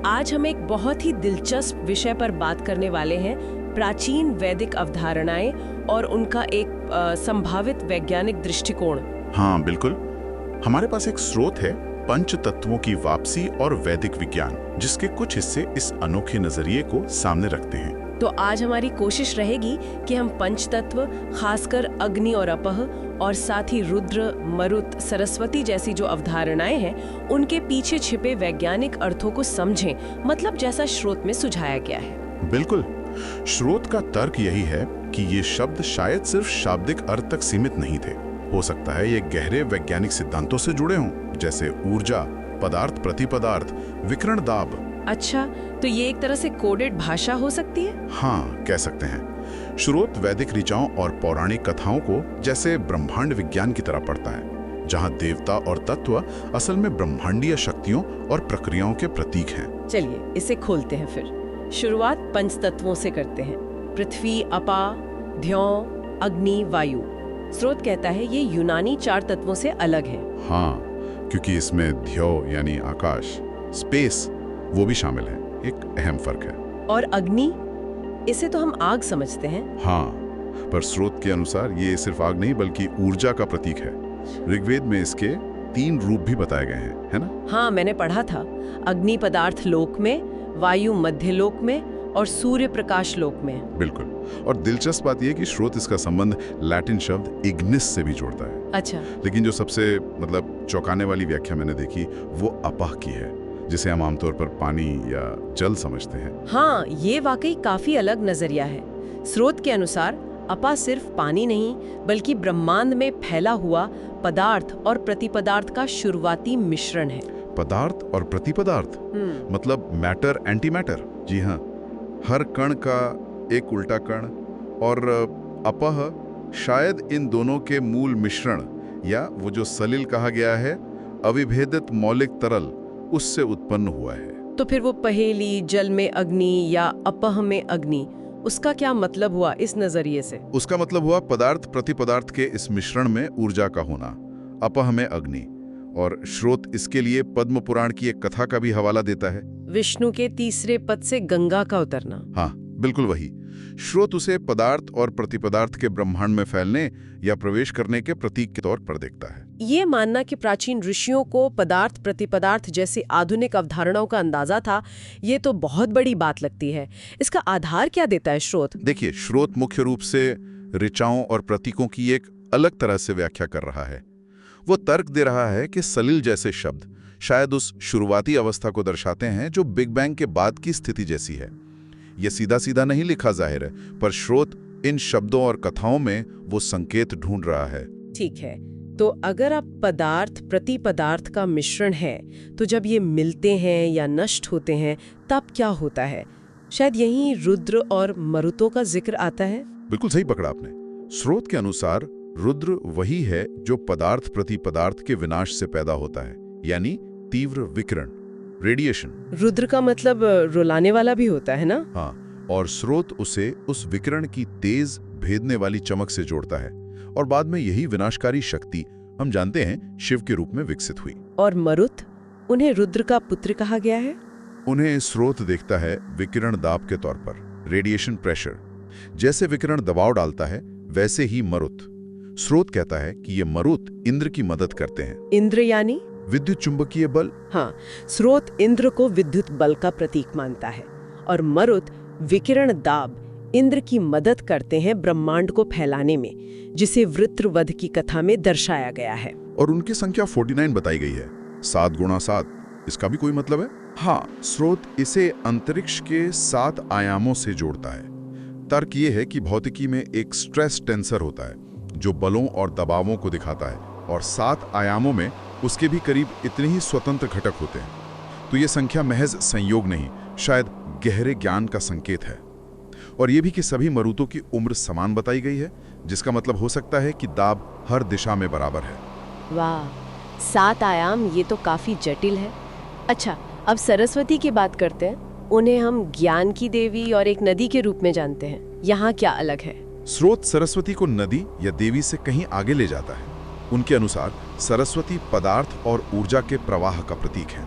आज हम एक बहुत ही दिलचस्प विषय पर बात करने वाले हैं, प्राचीन वैदिक अवधारणाएं और उनका एक संभावित वैज्ञानिक दृष्टिकोण। हाँ बिल्कुल, हमारे पास एक स्रोत है, पंच तत्वों की वापसी और वैदिक विज्ञान, जिसके कुछ हिस्से इस अनोखे नजरिए को सामने रखते हैं। तो आज हमारी कोशिश रहेगी कि हम पंच तत्व, खासकर अग्नि और अपह और साथ ही रुद्र, मरुत, सरस्वती जैसी जो अवधारणाएं हैं, उनके पीछे छिपे वैज्ञानिक अर्थों को समझें, मतलब जैसा स्रोत में सुझाया गया है। बिल्कुल, स्रोत का तर्क यही है कि ये शब्द शायद सिर्फ शाब्दिक अर्थ तक सीमित नहीं थे। हो सकता है ये गहरे वैज्ञानिक सिद्धांतों से जुड़े हों, जैसे ऊर्जा, पदार्थ प्रति पदार्थ, विकिरण दाब। अच्छा, तो ये एक तरह से कोडेड भाषा हो सकती है? हाँ, कह सकते हैं। स्रोत वैदिक ऋचाओं और पौराणिक कथाओं को जैसे ब्रह्मांड विज्ञान की तरह पढ़ता है, जहाँ देवता और तत्व असल में ब्रह्मांडीय शक्तियों और प्रक्रियाओं के प्रतीक हैं। चलिए इसे खोलते हैं फिर। शुरुआत पंच तत्वों से करते हैं। पृथ्वी, अपा, द्यौ, अग्नि, वायु। स्रोत कहता है ये यूनानी 4 तत्वों से अलग है। हाँ, क्योंकि इसमें द्यौ यानी आकाश, स्पेस, वो भी शामिल है। एक अहम फर्क है। और अग्नि, इसे तो हम आग समझते हैं। हाँ, पर स्रोत के अनुसार ये सिर्फ आग नहीं बल्कि ऊर्जा का प्रतीक है। ऋग्वेद में इसके 3 रूप भी बताए गए हैं, है ना? हाँ, मैंने पढ़ा था। अग्नि पदार्थ लोक में, वायु मध्य लोक में और सूर्य प्रकाश लोक में। बिल्कुल, और दिलचस्प बात यह कि स्रोत इसका संबंध लैटिन शब्द इग्निस से भी जोड़ता है। अच्छा। लेकिन जो सबसे चौंकाने वाली व्याख्या मैंने देखी वो अपह की है, जिसे हम आमतौर पर पानी या जल समझते हैं। हाँ, ये वाकई काफी अलग नजरिया है। स्रोत के अनुसार अपा सिर्फ पानी नहीं बल्कि ब्रह्मांड में फैला हुआ पदार्थ और प्रतिपदार्थ का शुरुआती मिश्रण है। पदार्थ और प्रतिपदार्थ, मतलब मैटर एंटी मैटर। जी हाँ, हर कण का एक उल्टा कण, और अपह शायद इन दोनों के मूल मिश्रण, या वो जो सलिल कहा गया है, अविभेदित मौलिक तरल, उससे उत्पन्न हुआ है। तो फिर वो पहेली जल में अग्नि या अपह में अग्नि, उसका क्या मतलब हुआ इस नजरिए से? उसका मतलब हुआ पदार्थ प्रतिपदार्थ के इस मिश्रण में ऊर्जा का होना, अपह में अग्नि। और स्रोत इसके लिए पद्म पुराण की एक कथा का भी हवाला देता है, विष्णु के तीसरे पद से गंगा का उतरना। हाँ बिल्कुल वही। स्रोत उसे पदार्थ और प्रतिपदार्थ के ब्रह्मांड में फैलने या प्रवेश करने के प्रतीक के तौर पर देखता है। ये मानना कि प्राचीन ऋषियों को पदार्थ प्रतिपदार्थ जैसी आधुनिक अवधारणाओं का अंदाजा था, ये तो बहुत बड़ी बात लगती है। इसका आधार क्या देता है स्रोत? देखिए, स्रोत मुख्य रूप से ऋचाओं और प्रतीकों की एक अलग तरह से व्याख्या कर रहा है। वो तर्क दे रहा है कि सलिल जैसे शब्द शायद उस शुरुआती अवस्था को दर्शाते हैं जो बिग बैंग के बाद की स्थिति जैसी है। ये सीधा सीधा नहीं लिखा जाहिर है, पर स्रोत इन शब्दों और कथाओं में वो संकेत ढूंढ रहा है। ठीक है, तो अगर आप पदार्थ प्रतिपदार्थ का मिश्रण है, तो जब ये मिलते हैं या नष्ट होते हैं तब क्या होता है? शायद यहीं रुद्र और मरुतों का जिक्र आता है। बिल्कुल सही पकड़ा आपने। स्रोत के अनुसार रुद्र वही है जो पदार्थ प्रतिपदार्थ के विनाश से पैदा होता है, यानी तीव्र विकिरण, रेडिएशन। रुद्र का मतलब रुलाने वाला भी होता है ना? हाँ, और स्रोत उसे उस विकिरण की तेज भेदने वाली चमक से जोड़ता है, और बाद में यही विनाशकारी शक्ति हम जानते हैं शिव के रूप में विकसित हुई। और मरुत, उन्हें रुद्र का पुत्र कहा गया है। उन्हें स्रोत देखता है विकिरण दाब के तौर पर, रेडिएशन प्रेशर। जैसे विकिरण दबाव डालता है वैसे ही मरुत। स्रोत कहता है कि ये मरुत इंद्र की मदद करते हैं। इंद्र यानी विद्युत चुंबकीय बल। हाँ, स्रोत इंद्र को विद्युत बल का प्रतीक मानता है, और मरुत विकिरण दाब इंद्र की मदद करते हैं ब्रह्मांड को फैलाने में, जिसे वृत्रवध की कथा में दर्शाया गया है। और उनकी संख्या 49 बताई गई है, 7 गुणा 7। इसका भी कोई मतलब है? हाँ, स्रोत इसे अंतरिक्ष के 7 आयामों से जोड़ता है। तर्क ये है कि भौतिकी में एक स्ट्रेस टेंसर होता है जो बलों और दबावों को दिखाता है, और 7 आयामों में उसके भी करीब इतने ही स्वतंत्र घटक होते हैं। तो ये संख्या महज संयोग नहीं, शायद गहरे ज्ञान का संकेत है। और ये भी कि सभी मरुतों की उम्र समान बताई गई है, जिसका मतलब हो सकता है कि दाब हर दिशा में बराबर है। वाह, 7 आयाम, ये तो काफी जटिल है। अच्छा, अब सरस्वती की बात करते हैं। उन्हें हम ज्ञान की देवी और एक नदी के रूप में जानते हैं। यहाँ क्या अलग है? स्रोत सरस्वती को नदी या देवी से कहीं आगे ले जाता है। उनके अनुसार सरस्वती पदार्थ और ऊर्जा के प्रवाह का प्रतीक है,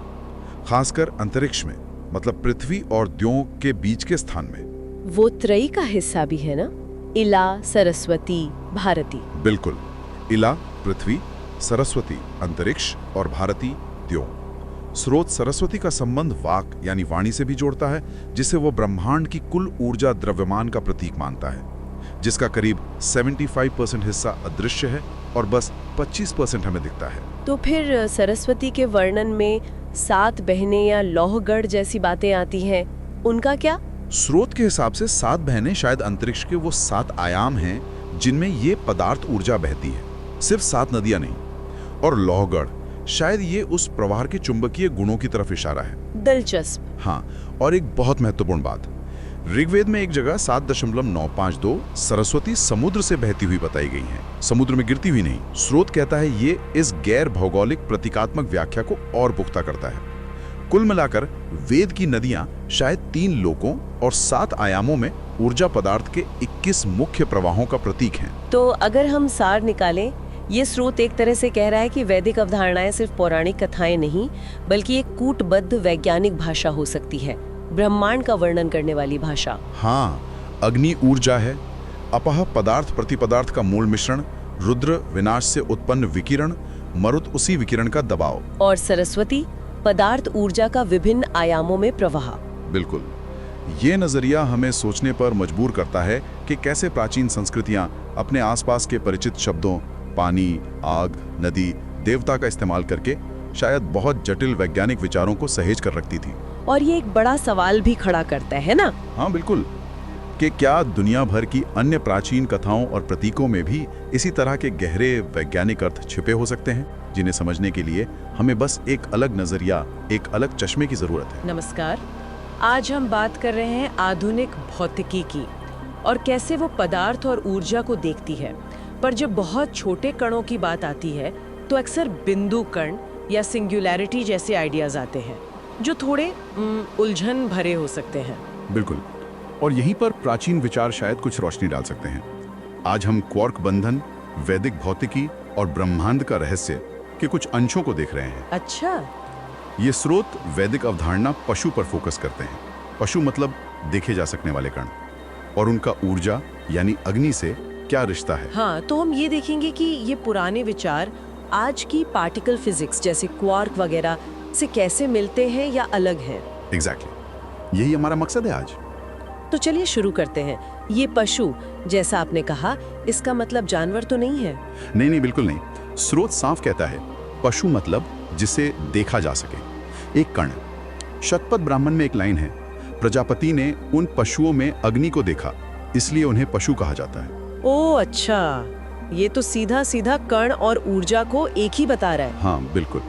खासकर अंतरिक्ष में, मतलब पृथ्वी और द्यों के बीच के स्थान में। वो त्रयी का हिस्सा भी है ना? इला, सरस्वती, भारती। बिल्कुल। इला पृथ्वी, सरस्वती अंतरिक्ष और भारती द्यों। स्रोत सरस्वती का संबंध वाक यानी वाणी से भी जोड़ता है, जिसे वो ब्रह्मांड की कुल ऊर्जा द्रव्यमान का प्रतीक मानता है, जिसका करीब 75% हिस्सा अदृश्य है और बस 25% हमें दिखता है। तो फिर सरस्वती के वर्णन में 7 बहनें या लौहगढ़ जैसी बातें आती हैं, उनका क्या? स्रोत के हिसाब से 7 बहनें शायद अंतरिक्ष के वो 7 आयाम हैं जिनमें ये पदार्थ ऊर्जा बहती है, सिर्फ 7 नदियां नहीं। और लौहगढ़ शायद ये उस प्रवाह के चुंबकीय गुणों की तरफ इशारा है। दिलचस्प। हाँ, और एक बहुत महत्वपूर्ण बात, ऋग्वेद में एक जगह 7.952 सरस्वती समुद्र से बहती हुई बताई गई है, समुद्र में गिरती हुई नहीं। स्रोत कहता है ये इस गैर भौगोलिक प्रतीकात्मक व्याख्या को और पुख्ता करता है। कुल मिलाकर वेद की नदियां शायद 3 लोकों और 7 आयामों में ऊर्जा पदार्थ के 21 मुख्य प्रवाहों का प्रतीक हैं। तो अगर हम सार निकालें, ये स्रोत एक तरह से कह रहा है कि वैदिक अवधारणाएं सिर्फ पौराणिक कथाएं नहीं, बल्कि एक कूटबद्ध वैज्ञानिक भाषा हो सकती है, ब्रह्मांड का वर्णन करने वाली भाषा। हाँ, अग्नि ऊर्जा है, अपह पदार्थ प्रतिपदार्थ का मूल मिश्रण, रुद्र विनाश से उत्पन्न विकिरण, मरुत उसी विकिरण का दबाव, और सरस्वती पदार्थ ऊर्जा का विभिन्न आयामों में प्रवाह। बिल्कुल। ये नजरिया हमें सोचने पर मजबूर करता है कि कैसे प्राचीन संस्कृतियां अपने आसपास के परिचित शब्दों पानी, आग, नदी, देवता का इस्तेमाल करके शायद बहुत जटिल वैज्ञानिक विचारों को सहेज कर रखती थी। और ये एक बड़ा सवाल भी खड़ा करता है ना? हाँ बिल्कुल, कि क्या दुनिया भर की अन्य प्राचीन कथाओं और प्रतीकों में भी इसी तरह के गहरे वैज्ञानिक अर्थ छिपे हो सकते हैं, जिन्हें समझने के लिए हमें बस एक अलग नजरिया, एक अलग चश्मे की जरूरत है। नमस्कार। आज हम बात कर रहे हैं आधुनिक भौतिकी की और कैसे वो पदार्थ और ऊर्जा को देखती है। पर जब बहुत छोटे कणों की बात आती है तो अक्सर बिंदु कण या सिंगुलैरिटी जैसे आइडियाज आते हैं जो थोड़े उलझन भरे हो सकते हैं। बिल्कुल, और यहीं पर प्राचीन विचार शायद कुछ रोशनी डाल सकते हैं। आज हम क्वार्क बंधन, वैदिक भौतिकी और ब्रह्मांड का रहस्य के कुछ अंशों को देख रहे हैं। अच्छा। ये स्रोत वैदिक अवधारणा पशु पर फोकस करते हैं। पशु मतलब देखे जा सकने वाले कण, और उनका ऊर्जा यानी अग्नि से क्या रिश्ता है। हाँ, तो हम ये देखेंगे कि ये पुराने विचार आज की पार्टिकल फिजिक्स जैसे क्वार्क वगैरह से कैसे मिलते हैं या अलग हैं। एग्जैक्टली, यही हमारा मकसद है आज। तो चलिए शुरू करते हैं। ये पशु जैसा आपने कहा, इसका मतलब जानवर तो नहीं है? नहीं, बिल्कुल नहीं। स्रोत साफ कहता है पशु मतलब जिसे देखा जा सके, एक कण। शतपथ ब्राह्मण में एक लाइन है, प्रजापति ने उन पशुओं में अग्नि को देखा, इसलिए उन्हें पशु कहा जाता है। ओह अच्छा, ये तो सीधा सीधा कण और ऊर्जा को एक ही बता रहा है। हाँ बिल्कुल,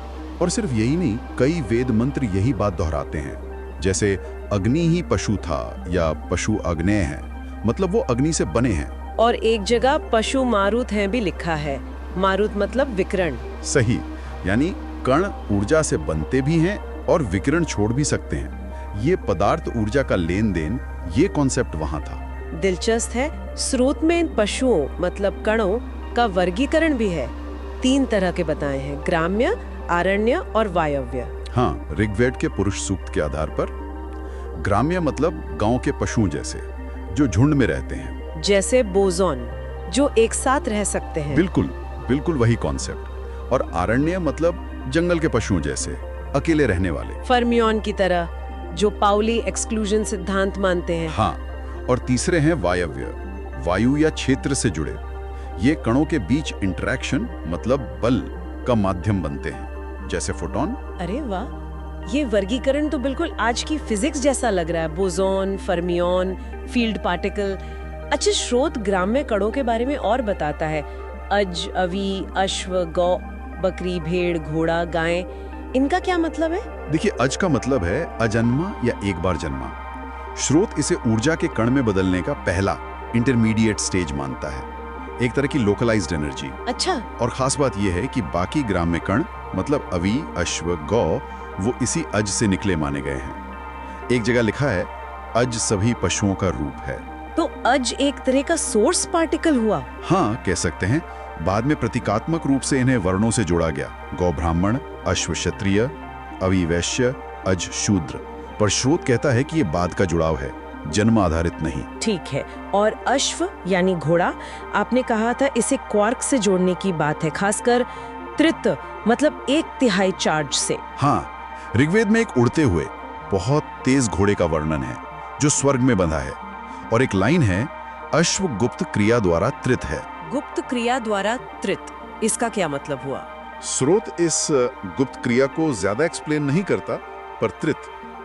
और सिर्फ यही नहीं, कई वेद मंत्र यही बात दोहराते हैं, जैसे अग्नि ही पशु था या पशु अग्नेय है, मतलब वो अग्नि से बने हैं। और एक जगह पशु मारुत हैं भी लिखा है। मारुत मतलब विकिरण। सही, यानी कण ऊर्जा से बनते भी हैं और विकिरण छोड़ भी सकते हैं। ये पदार्थ ऊर्जा का लेन देन, ये कॉन्सेप्ट वहां था। दिलचस्प है। स्रोत में इन पशुओं मतलब कणों का वर्गीकरण भी है। 3 तरह के बताए हैं, ग्राम्य, आरण्य और वायव्य। हाँ, ऋग्वेद के पुरुष सूक्त के आधार पर ग्राम्य मतलब गांव के पशुओं जैसे, जो झुंड में रहते हैं, जैसे बोजोन, जो एक साथ रह सकते हैं। बिल्कुल वही कॉन्सेप्ट। और आरण्य मतलब जंगल के पशुओं जैसे, अकेले रहने वाले, फर्मियोन की तरह, जो पाउली एक्सक्लूजन सिद्धांत मानते हैं। हाँ, और तीसरे हैं वायव्य, वायु या क्षेत्र से जुड़े। ये कणों के बीच इंटरेक्शन मतलब बल का माध्यम बनते हैं, जैसे फोटोन। अरे वाह, ये वर्गीकरण तो बिल्कुल आज की फिजिक्स जैसा लग रहा है। Boson, fermion, field particle. अच्छा, स्रोत ग्राम्य कणों के बारे में और बताता है। अज, अवी, अश्व, गौ, बकरी, भेड़, घोड़ा, गाय, इनका क्या मतलब है? देखिए, अज का मतलब है अजन्मा या एक बार जन्मा। स्रोत इसे ऊर्जा के कण में बदलने का पहला इंटरमीडिएट स्टेज मानता है, एक तरह की लोकलाइज्ड एनर्जी। अच्छा। और खास बात यह है कि बाकी ग्राम्य कण मतलब अवी, अश्व, गौ, वो इसी अज से निकले माने गए हैं। एक जगह लिखा है, अज सभी पशुओं का रूप है। तो अज एक तरह का सोर्स पार्टिकल हुआ। हाँ, कह सकते हैं। बाद में प्रतीकात्मक रूप से इन्हें वर्णों से जोड़ा गया, गौ ब्राह्मण, अश्व क्षत्रिय, अवी वैश्य, अज शूद्र। पर स्रोत कहता है कि ये बाद का जुड़ाव है, जन्म आधारित नहीं। ठीक है। और अश्व यानी घोड़ा, आपने कहा था इसे क्वार्क से जोड़ने की बात है, खासकर त्रित मतलब 1/3 चार्ज से। हाँ, ऋग्वेद में एक उड़ते हुए बहुत तेज घोड़े का वर्णन है जो स्वर्ग में बंधा है, और एक लाइन है, अश्व गुप्त क्रिया द्वारा त्रित है। गुप्त क्रिया द्वारा त्रित, इसका क्या मतलब हुआ? स्रोत इस गुप्त क्रिया को ज्यादा एक्सप्लेन नहीं करता, पर त्रित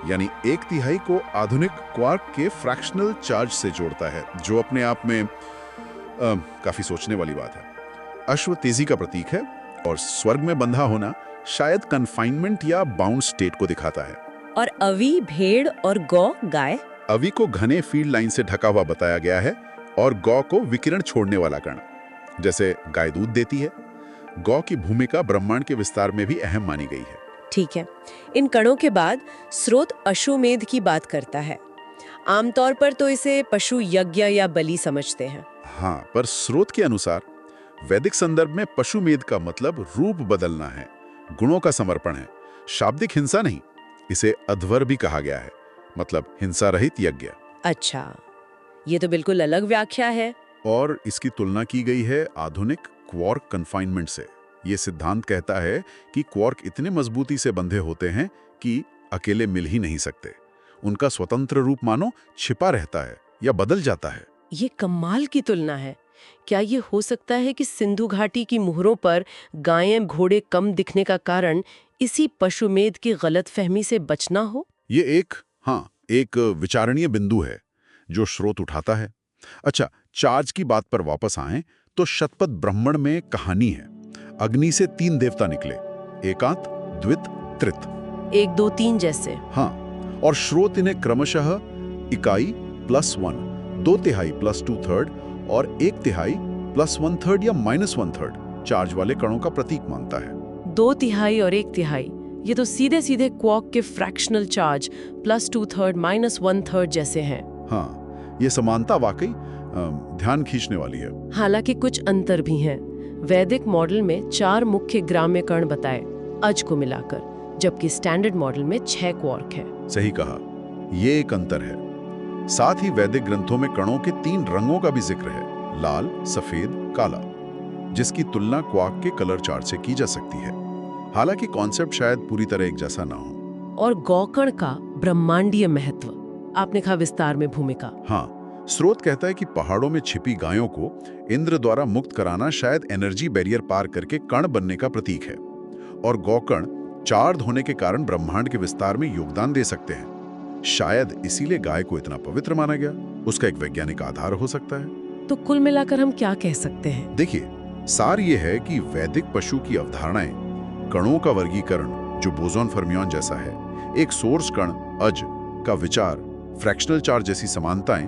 यानी 1/3 को आधुनिक क्वार्क के फ्रैक्शनल चार्ज से जोड़ता है, जो अपने आप में काफी सोचने वाली बात है। अश्व तेजी का प्रतीक है, और स्वर्ग में बंधा होना शायद कन्फाइनमेंट या बाउंड स्टेट को दिखाता है। और अवी, भेड़, और गौ, गाय। अवी को घने फील्ड लाइन से ढका हुआ बताया गया है, और गौ को विकिरण छोड़ने वाला कण, जैसे गाय दूध देती है। गौ की भूमिका ब्रह्मांड के विस्तार में भी अहम मानी गई है। ठीक है। इन कणों के बाद स्रोत अश्वमेध की बात करता है। आमतौर पर तो इसे पशु यज्ञ या बलि समझते हैं। हाँ, पर स्रोत के अनुसार वैदिक संदर्भ में पशुमेध का मतलब रूप बदलना है, गुणों का समर्पण है, शाब्दिक हिंसा नहीं। इसे अध्वर भी कहा गया है, मतलब हिंसा रहित यज्ञ। अच्छा, ये तो बिल्कुल अलग व्याख्या है। और इसकी तुलना की गई है आधुनिक क्वार्क कन्फाइनमेंट से। ये सिद्धांत कहता है कि क्वार्क इतने मजबूती से बंधे होते हैं कि अकेले मिल ही नहीं सकते। उनका स्वतंत्र रूप मानो छिपा रहता है या बदल जाता है। ये कमाल की तुलना है। क्या ये हो सकता है कि सिंधु घाटी की मुहरों पर गायें घोड़े कम दिखने का कारण इसी पशुमेध की गलतफहमी से बचना हो? ये एक विचारणीय बिंदु है। जो स्रोत उठाता है। अच्छा, चार्ज की बात पर वापस आएं तो शतपथ ब्राह्मण में कहानी है। अग्नि से 3 देवता निकले, एकांत, द्वित, त्रित। 1 2 3 जैसे। हाँ, और स्रोत इन्हें क्रमशः इकाई +1, 2/3 + 2/3 और 1/3 + 1/3 या -1/3 चार्ज वाले कणों का प्रतीक मानता है। 2/3 और 1/3, ये तो सीधे सीधे क्वार्क के फ्रैक्शनल चार्ज +2/3 -1/3 जैसे हैं। हाँ, ये समानता वाकई ध्यान खींचने वाली है। हालांकि कुछ अंतर भी हैं। वैदिक मॉडल में 4 मुख्य ग्राम्य कण बताए, अज को मिलाकर, जबकि स्टैंडर्ड मॉडल में 6 क्वार्क है। सही कहा, ये एक अंतर है। साथ ही वैदिक ग्रंथों में कणों के 3 रंगों का भी जिक्र है, लाल, सफेद, काला, जिसकी तुलना क्वार्क के कलर चार्ट से की जा सकती है। हालांकि कॉन्सेप्ट शायद पूरी तरह एक जैसा ना हो। और गौकण का ब्रह्मांडीय महत्व, आपने कहा विस्तार में भूमिका। हाँ, स्रोत कहता है कि पहाड़ों में छिपी गायों को इंद्र द्वारा मुक्त कराना शायद एनर्जी बैरियर पार करके कण बनने का प्रतीक है, और गौकण चार्ज होने के कारण ब्रह्मांड के विस्तार में योगदान दे सकते हैं। शायद इसीलिए गाय को इतना पवित्र माना गया। उसका एक वैज्ञानिक आधार हो सकता है। तो कुल मिलाकर हम क्या कह सकते हैं? देखिए, सार ये है कि वैदिक पशु की अवधारणाएं, कणों का वर्गीकरण जो बोसॉन फर्मियोन जैसा है, एक सोर्स कण अज का विचार, फ्रैक्शनल चार्ज जैसी समानताएं,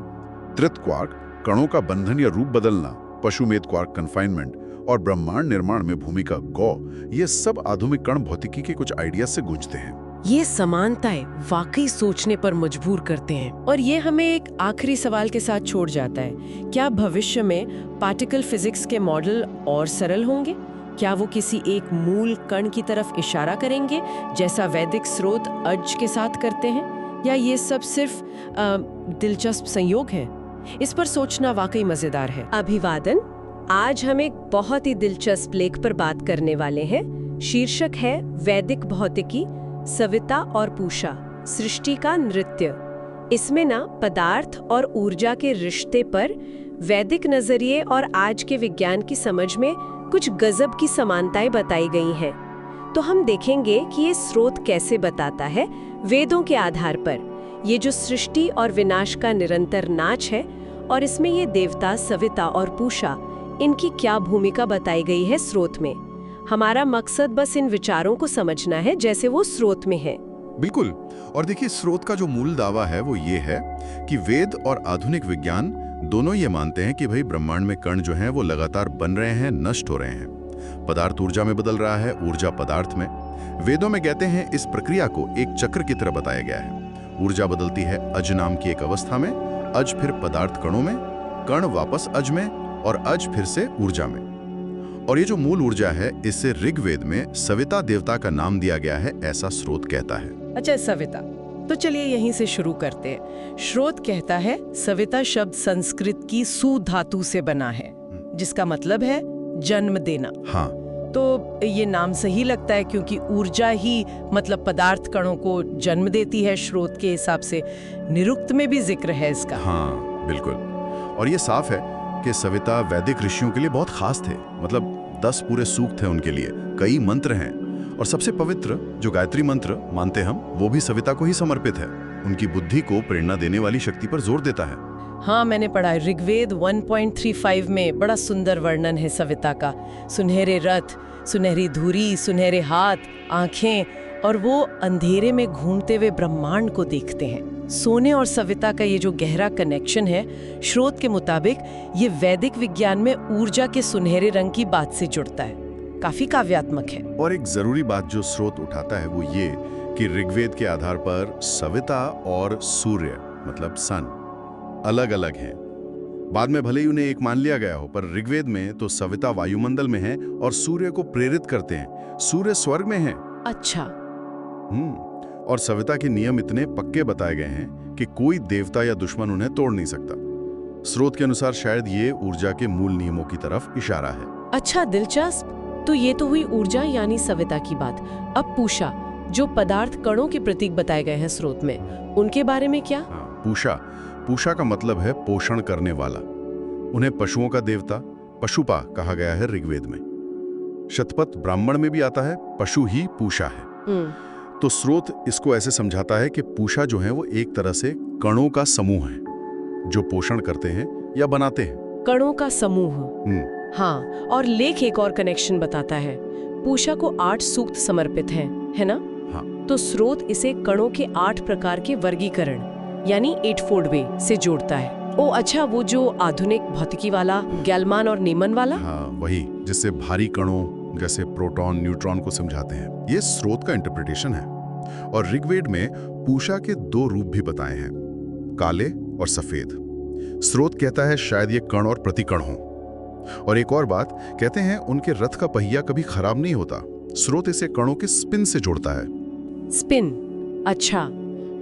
त्रित क्वार्क, कणों का बंधन या रूप बदलना, पशुमेध क्वार्क कन्फाइनमेंट, और ब्रह्मांड निर्माण में भूमिका गौ, ये सब आधुनिक कण भौतिकी के कुछ आइडिया से गूंजते हैं। ये समानताएं वाकई सोचने पर मजबूर करते हैं, और ये हमें एक आखिरी सवाल के साथ छोड़ जाता है। क्या भविष्य में पार्टिकल फिजिक्स के मॉडल और सरल होंगे? क्या वो किसी एक मूल कण की तरफ इशारा करेंगे, जैसा वैदिक स्रोत अज के साथ करते हैं, या ये सब सिर्फ दिलचस्प संयोग है? इस पर सोचना वाकई मजेदार है। अभिवादन, आज हम एक बहुत ही दिलचस्प लेख पर बात करने वाले हैं। शीर्षक है वैदिक भौतिकी, सविता और पूषा, सृष्टि का नृत्य। इसमें ना पदार्थ और ऊर्जा के रिश्ते पर वैदिक नजरिए और आज के विज्ञान की समझ में कुछ गजब की समानताएं बताई गई हैं। तो हम देखेंगे कि ये स्रोत कैसे बताता है वेदों के आधार पर ये जो सृष्टि और विनाश का निरंतर नाच है, और इसमें ये देवता सविता और पूषा, इनकी क्या भूमिका बताई गई है स्रोत में। हमारा मकसद बस इन विचारों को समझना है जैसे वो स्रोत में है। बिल्कुल। और देखिए, स्रोत का जो मूल दावा है वो ये है कि वेद और आधुनिक विज्ञान दोनों ये मानते हैं कि भाई ब्रह्मांड में कण जो हैं वो लगातार बन रहे हैं, नष्ट हो रहे हैं। पदार्थ ऊर्जा में बदल रहा है, ऊर्जा पदार्थ में। वेदों में कहते हैं इस प्रक्रिया को एक चक्र की तरह बताया गया है। ऊर्जा बदलती है अज नाम की एक अवस्था में, अज फिर पदार्थ कणों में, कण वापस अज में, और अज फिर से ऊर्जा में। और ये जो मूल ऊर्जा है, इससे ऋग्वेद में सविता देवता का नाम दिया गया है, ऐसा स्रोत कहता है। अच्छा, सविता, तो चलिए यहीं से शुरू करते हैं। स्रोत कहता है सविता शब्द संस्कृत की सु धातु से बना है, जिसका मतलब है जन्म देना। हाँ, तो ये नाम सही लगता है क्योंकि ऊर्जा ही मतलब पदार्थ कणों को जन्म देती है। स्रोत के हिसाब से निरुक्त में भी जिक्र है इसका। हाँ, बिल्कुल। और ये साफ है कि सविता वैदिक ऋषियों के लिए बहुत खास थे। मतलब 10 पूरे सूक्त हैं उनके लिए, कई मंत्र हैं, और सबसे पवित्र जो गायत्री मंत्र मानते हम, वो भी सविता को ही समर्पित है। उनकी बुद्धि को प्रेरणा देने वाली शक्ति पर जोर देता है। हाँ, मैंने पढ़ा है। ऋग्वेद 1.35 में बड़ा सुंदर वर्णन है सविता का। सुनहरे रथ, सुनहरी धुरी, सुनहरे हाथ, आंखें, और वो अंधेरे में घूमते हुए ब्रह्मांड को देखते हैं। सोने और सविता का ये जो गहरा कनेक्शन है, स्रोत के मुताबिक ये वैदिक विज्ञान में ऊर्जा के सुनहरे रंग की बात से जुड़ता है। काफी काव्यात्मक है। और एक जरूरी बात जो स्रोत उठाता है वो ये कि ऋग्वेद के आधार पर सविता और सूर्य मतलब सन अलग अलग हैं। बाद में भले ही उन्हें एक मान लिया गया हो, पर ऋग्वेद में तो सविता वायुमंडल में है और सूर्य को प्रेरित करते हैं। सूर्य स्वर्ग में है। अच्छा। और सविता के नियम इतने पक्के बताए गए हैं कि कोई देवता या दुश्मन उन्हें तोड़ नहीं सकता। स्रोत के अनुसार शायद ये ऊर्जा के मूल नियमों की तरफ इशारा है। अच्छा, दिलचस्प। तो ये तो हुई ऊर्जा यानी सविता की बात। अब पूषा, जो पदार्थ कणों के प्रतीक बताए गए हैं स्रोत में, उनके बारे में क्या? पूषा का मतलब है पोषण करने वाला। उन्हें पशुओं का देवता पशुपा कहा गया है ऋग्वेद में। शतपथ ब्राह्मण में भी आता है, पशु ही पूषा है। तो स्रोत इसको ऐसे समझाता है कि पूषा जो है वो एक तरह से कणों का समूह है। जो पोषण करते हैं या बनाते हैं। कणों का समूह। हाँ, और लेख एक और कनेक्शन बताता है। पूषा को 8 सूक्त समर्पित हैं, है ना? हाँ। तो स्रोत इसे कणों के 8 प्रकार के वर्गीकरण यानी 8-fold वे से जोड़ता है। ओ अच्छा, वो जो आधुनिक भौतिकी वाला गैलमान और नीमन वाला? हाँ, वही जिससे भारी कणों जैसे प्रोटॉन न्यूट्रॉन को समझाते हैं। ये स्रोत का इंटरप्रिटेशन है। और ऋग्वेद में पूषा के 2 रूप भी बताए हैं, काले और सफेद। स्रोत कहता है शायद ये कण और प्रतिकण हों। और एक और बात, कहते हैं उनके रथ का पहिया कभी खराब नहीं होता। स्रोत इसे कणों के स्पिन से जोड़ता है। स्पिन, अच्छा।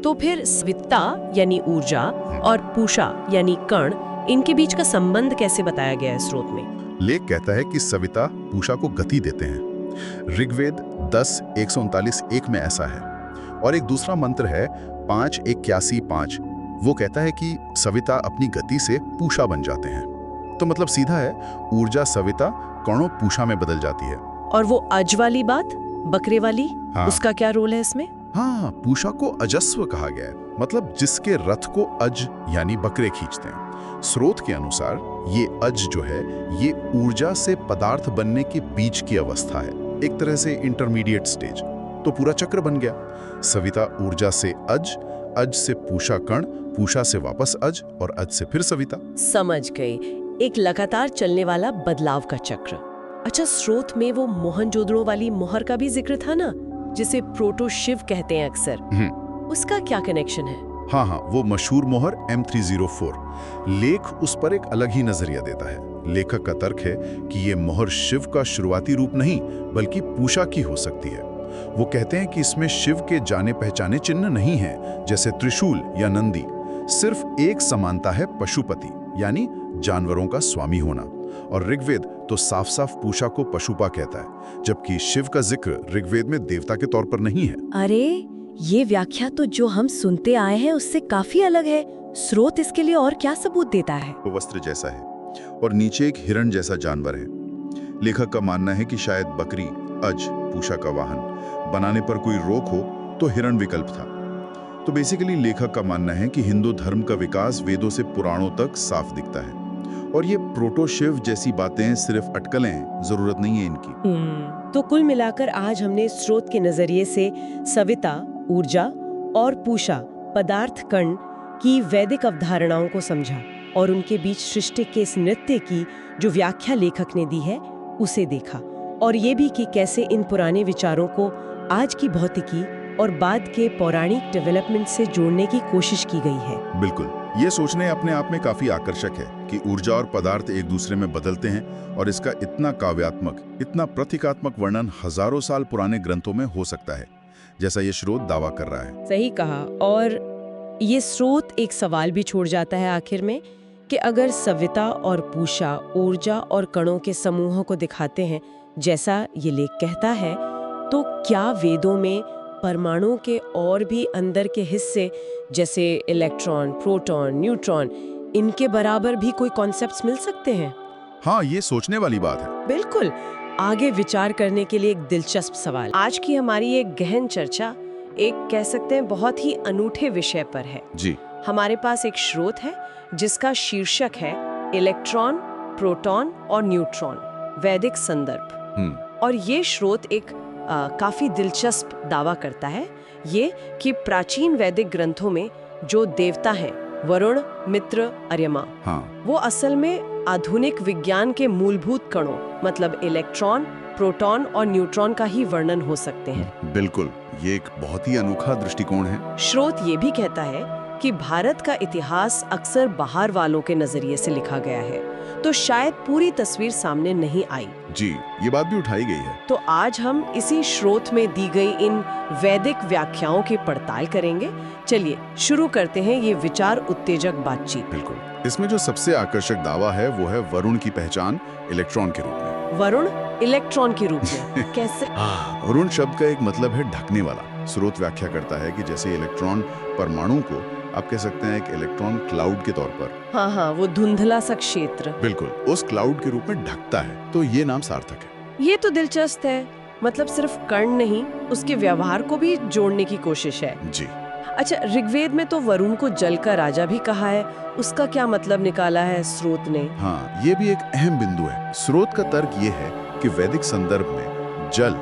तो फिर सविता यानी ऊर्जा और पूषा यानी कण, इनके बीच का संबंध कैसे बताया गया है स्रोत में? लेख कहता है कि सविता पूषा को गति देते हैं। ऋग्वेद 10:139 में ऐसा है। और एक दूसरा मंत्र है 5:81:5, वो कहता है कि सविता अपनी गति से पूषा बन जाते हैं। तो मतलब सीधा है, ऊर्जा सविता कणों पूषा में बदल जाती है। और वो अज वाली बात, बकरे वाली, हाँ। उसका क्या रोल है इसमें? हाँ, पूषा को अजस्व कहा गया है, मतलब जिसके रथ को अज यानी बकरे खींचते हैं। स्रोत के अनुसार ये अज जो है, ये ऊर्जा से पदार्थ बनने के बीच की अवस्था है, एक तरह से इंटरमीडिएट स्टेज। तो पूरा चक्र बन गया। सविता ऊर्जा से अज, अज से पूषा कण, पूषा से वापस अज और अज से फिर सविता। समझ गई, एक लगातार चलने वाला बदलाव का चक्र। अच्छा, स्रोत में वो मोहनजोदड़ो वाली मोहर का भी जिक्र था ना, जिसे प्रोटो शिव कहते हैं अक्सर। उसका क्या कनेक्शन है? हाँ, वो मशहूर मोहर M304। लेख उस पर एक अलग ही नजरिया देता है। लेखक का तर्क है कि ये मोहर शिव का शुरुआती रूप नहीं, बल्कि पूषा की हो सकती है। वो कहते हैं कि इसमें शिव के जाने पहचाने चिन्ह नहीं हैं, जैसे त्रिशूल या नंदी। सिर्फ एक समानता है, पशुपति यानी जानवरों का स्वामी होना। और ऋग्वेद तो साफ साफ पूषा को पशुपा कहता है, जबकि शिव का जिक्र ऋग्वेद में देवता के तौर पर नहीं है। अरे, ये व्याख्या तो जो हम सुनते आए हैं उससे काफी अलग है। स्रोत इसके लिए और क्या सबूत देता है? वो वस्त्र जैसा है और नीचे एक हिरण जैसा जानवर है। लेखक का मानना है कि शायद बकरी, अज, पूषा का वाहन बनाने पर कोई रोक हो तो हिरण विकल्प था। तो बेसिकली लेखक का मानना है कि हिंदू धर्म का विकास वेदों से पुराणों तक साफ दिखता है। और ये प्रोटो शिव जैसी बातें सिर्फ अटकलें हैं, जरूरत नहीं है इनकी। तो कुल मिलाकर आज हमने स्रोत के नजरिए से सविता, ऊर्जा और पूषा, पदार्थ कण की वैदिक अवधारणाओं को समझा और उनके बीच सृष्टि के इस नृत्य की जो व्याख्या लेखक ने दी है उसे देखा। और ये भी कि कैसे इन पुराने विचारों को आज की भौतिकी और बाद के पौराणिक डेवलपमेंट से जोड़ने की कोशिश की गई है। बिल्कुल, ये सोचने अपने आप में काफी आकर्षक है कि ऊर्जा और पदार्थ एक दूसरे में बदलते हैं और इसका इतना काव्यात्मक, इतना प्रतीकात्मक वर्णन हजारों साल पुराने ग्रंथों में हो सकता है, जैसा ये स्रोत दावा कर रहा है। सही कहा। और ये स्रोत एक सवाल भी छोड़ जाता है आखिर में कि अगर सविता और पूषा ऊर्जा और कणों के समूहों को दिखाते हैं जैसा ये लेख कहता है, तो क्या वेदों में परमाणु के और भी अंदर के हिस्से जैसे इलेक्ट्रॉन, प्रोटॉन, न्यूट्रॉन, इनके बराबर भी कोई कॉन्सेप्ट्स मिल सकते हैं? हाँ, ये सोचने वाली बात है। बिल्कुल, आगे विचार करने के लिए एक दिलचस्प सवाल। आज की हमारी एक गहन चर्चा एक कह सकते हैं बहुत ही अनूठे विषय पर है। जी। हमारे पास एक स्रोत है जिसका शीर्षक है इलेक्ट्रॉन, प्रोटॉन और न्यूट्रॉन, वैदिक संदर्भ। और ये स्रोत एक काफी दिलचस्प दावा करता है ये कि प्राचीन वैदिक ग्रंथों में जो देवता हैं, वरुण, मित्र, अर्यमा, वो असल में आधुनिक विज्ञान के मूलभूत कणों मतलब इलेक्ट्रॉन, प्रोटॉन और न्यूट्रॉन का ही वर्णन हो सकते हैं। बिल्कुल, ये एक बहुत ही अनोखा दृष्टिकोण है। स्रोत ये भी कहता है कि भारत का इतिहास अक्सर बाहर वालों के नजरिए से लिखा गया है, तो शायद पूरी तस्वीर सामने नहीं आई। जी, ये बात भी उठाई गई है। तो आज हम इसी स्रोत में दी गई इन वैदिक व्याख्याओं की पड़ताल करेंगे। चलिए शुरू करते हैं ये विचार उत्तेजक बातचीत। बिल्कुल, इसमें जो सबसे आकर्षक दावा है वो है वरुण की पहचान इलेक्ट्रॉन के रूप में। वरुण इलेक्ट्रॉन के रूप में कैसे? वरुण शब्द का एक मतलब है ढकने वाला। स्रोत व्याख्या करता है कि जैसे इलेक्ट्रॉन परमाणु को आप कह सकते हैं एक इलेक्ट्रॉन क्लाउड के तौर पर, हाँ, वो धुंधला सा क्षेत्र, बिल्कुल उस क्लाउड के रूप में ढकता है, तो ये नाम सार्थक है। ये तो दिलचस्प है, मतलब सिर्फ कण नहीं, उसके व्यवहार को भी जोड़ने की कोशिश है। जी। अच्छा, ऋग्वेद में तो वरुण को जल का राजा भी कहा है, उसका क्या मतलब निकाला है स्रोत ने? हाँ, ये भी एक अहम बिंदु है। स्रोत का तर्क ये है कि वैदिक संदर्भ में जल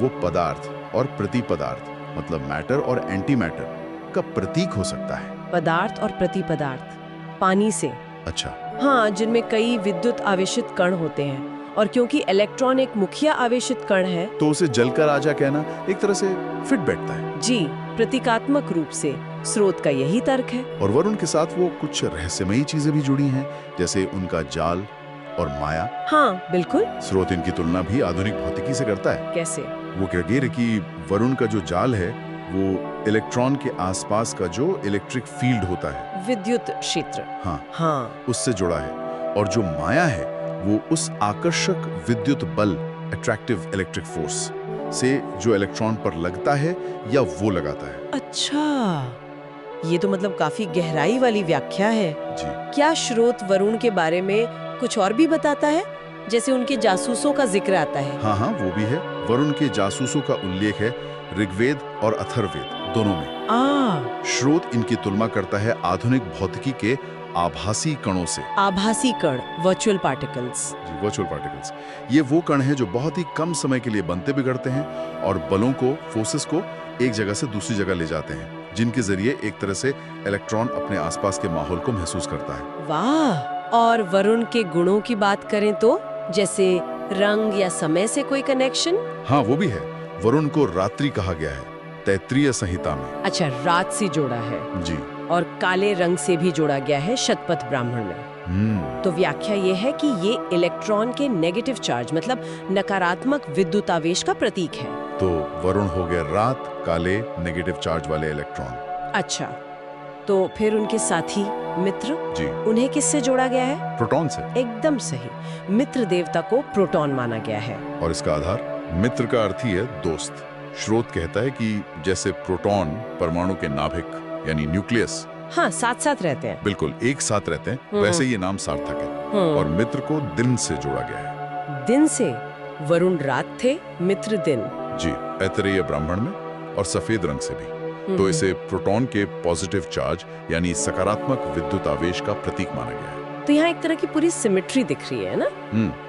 वो पदार्थ और प्रतिपदार्थ मतलब मैटर और एंटी मैटर का प्रतीक हो सकता है। पदार्थ और प्रतिपदार्थ, पानी से। अच्छा, हाँ, जिनमें कई विद्युत आवेशित कण होते हैं, और क्योंकि इलेक्ट्रॉन एक मुख्य आवेशित कण है तो उसे जल का राजा कहना एक तरह से फिट बैठता है। जी, प्रतीकात्मक रूप से स्रोत का यही तर्क है। और वरुण के साथ वो कुछ रहस्यमयी चीजें भी जुड़ी हैं, जैसे उनका जाल और माया। हाँ बिल्कुल। स्रोत इनकी तुलना भी आधुनिक भौतिकी से करता है। कैसे? वो कह रहे कि वरुण का जो जाल है वो इलेक्ट्रॉन के आसपास का जो इलेक्ट्रिक फील्ड होता है, विद्युत क्षेत्र। हाँ, उससे जुड़ा है। और जो माया है वो उस आकर्षक विद्युत बल, अट्रैक्टिव इलेक्ट्रिक फोर्स से जो इलेक्ट्रॉन पर लगता है या वो लगाता है। अच्छा, ये तो मतलब काफी गहराई वाली व्याख्या है। जी, क्या स्रोत वरुण के बारे में कुछ और भी बताता है, जैसे उनके जासूसों का जिक्र आता है? हाँ, वो भी है। वरुण के जासूसों का उल्लेख है ऋग्वेद और अथर्ववेद दोनों में। स्रोत इनकी तुलना करता है आधुनिक भौतिकी के आभासी कणों से। आभासी कण, वर्चुअल पार्टिकल्स। जी, वर्चुअल पार्टिकल्स। ये वो कण हैं जो बहुत ही कम समय के लिए बनते बिगड़ते हैं और बलों को, फोर्सेस को एक जगह से दूसरी जगह ले जाते हैं, जिनके जरिए एक तरह से इलेक्ट्रॉन अपने आसपास के माहौल को महसूस करता है। वाह। और वरुण के गुणों की बात करें तो, जैसे रंग या समय से कोई कनेक्शन? हाँ, वो भी है। वरुण को रात्रि कहा गया है तैत्तिरीय संहिता में। अच्छा, रात से जोड़ा है। जी, और काले रंग से भी जोड़ा गया है शतपथ ब्राह्मण में। तो व्याख्या ये है कि ये इलेक्ट्रॉन के नेगेटिव चार्ज मतलब नकारात्मक विद्युत आवेश का प्रतीक है। तो वरुण हो गया रात, काले नेगेटिव चार्ज वाले इलेक्ट्रॉन। अच्छा, तो फिर उनके साथी मित्र, जी, उन्हें किससे जोड़ा गया है? प्रोटॉन से। एकदम सही, मित्र देवता को प्रोटॉन माना गया है। और इसका आधार मित्र का अर्थ ही है दोस्त। स्रोत कहता है कि जैसे प्रोटॉन परमाणु के नाभिक यानी न्यूक्लियस, हाँ, साथ साथ रहते हैं। बिल्कुल एक साथ रहते हैं, वैसे ये नाम सार्थक है। और मित्र को दिन से जोड़ा गया है। दिन से? वरुण रात थे, मित्र दिन। जी, ऐतरेय ब्राह्मण में, और सफेद रंग से भी। तो इसे प्रोटॉन के पॉजिटिव चार्ज यानी सकारात्मक विद्युत आवेश का प्रतीक माना गया है। तो यहाँ एक तरह की पूरी सिमेट्री दिख रही है ना?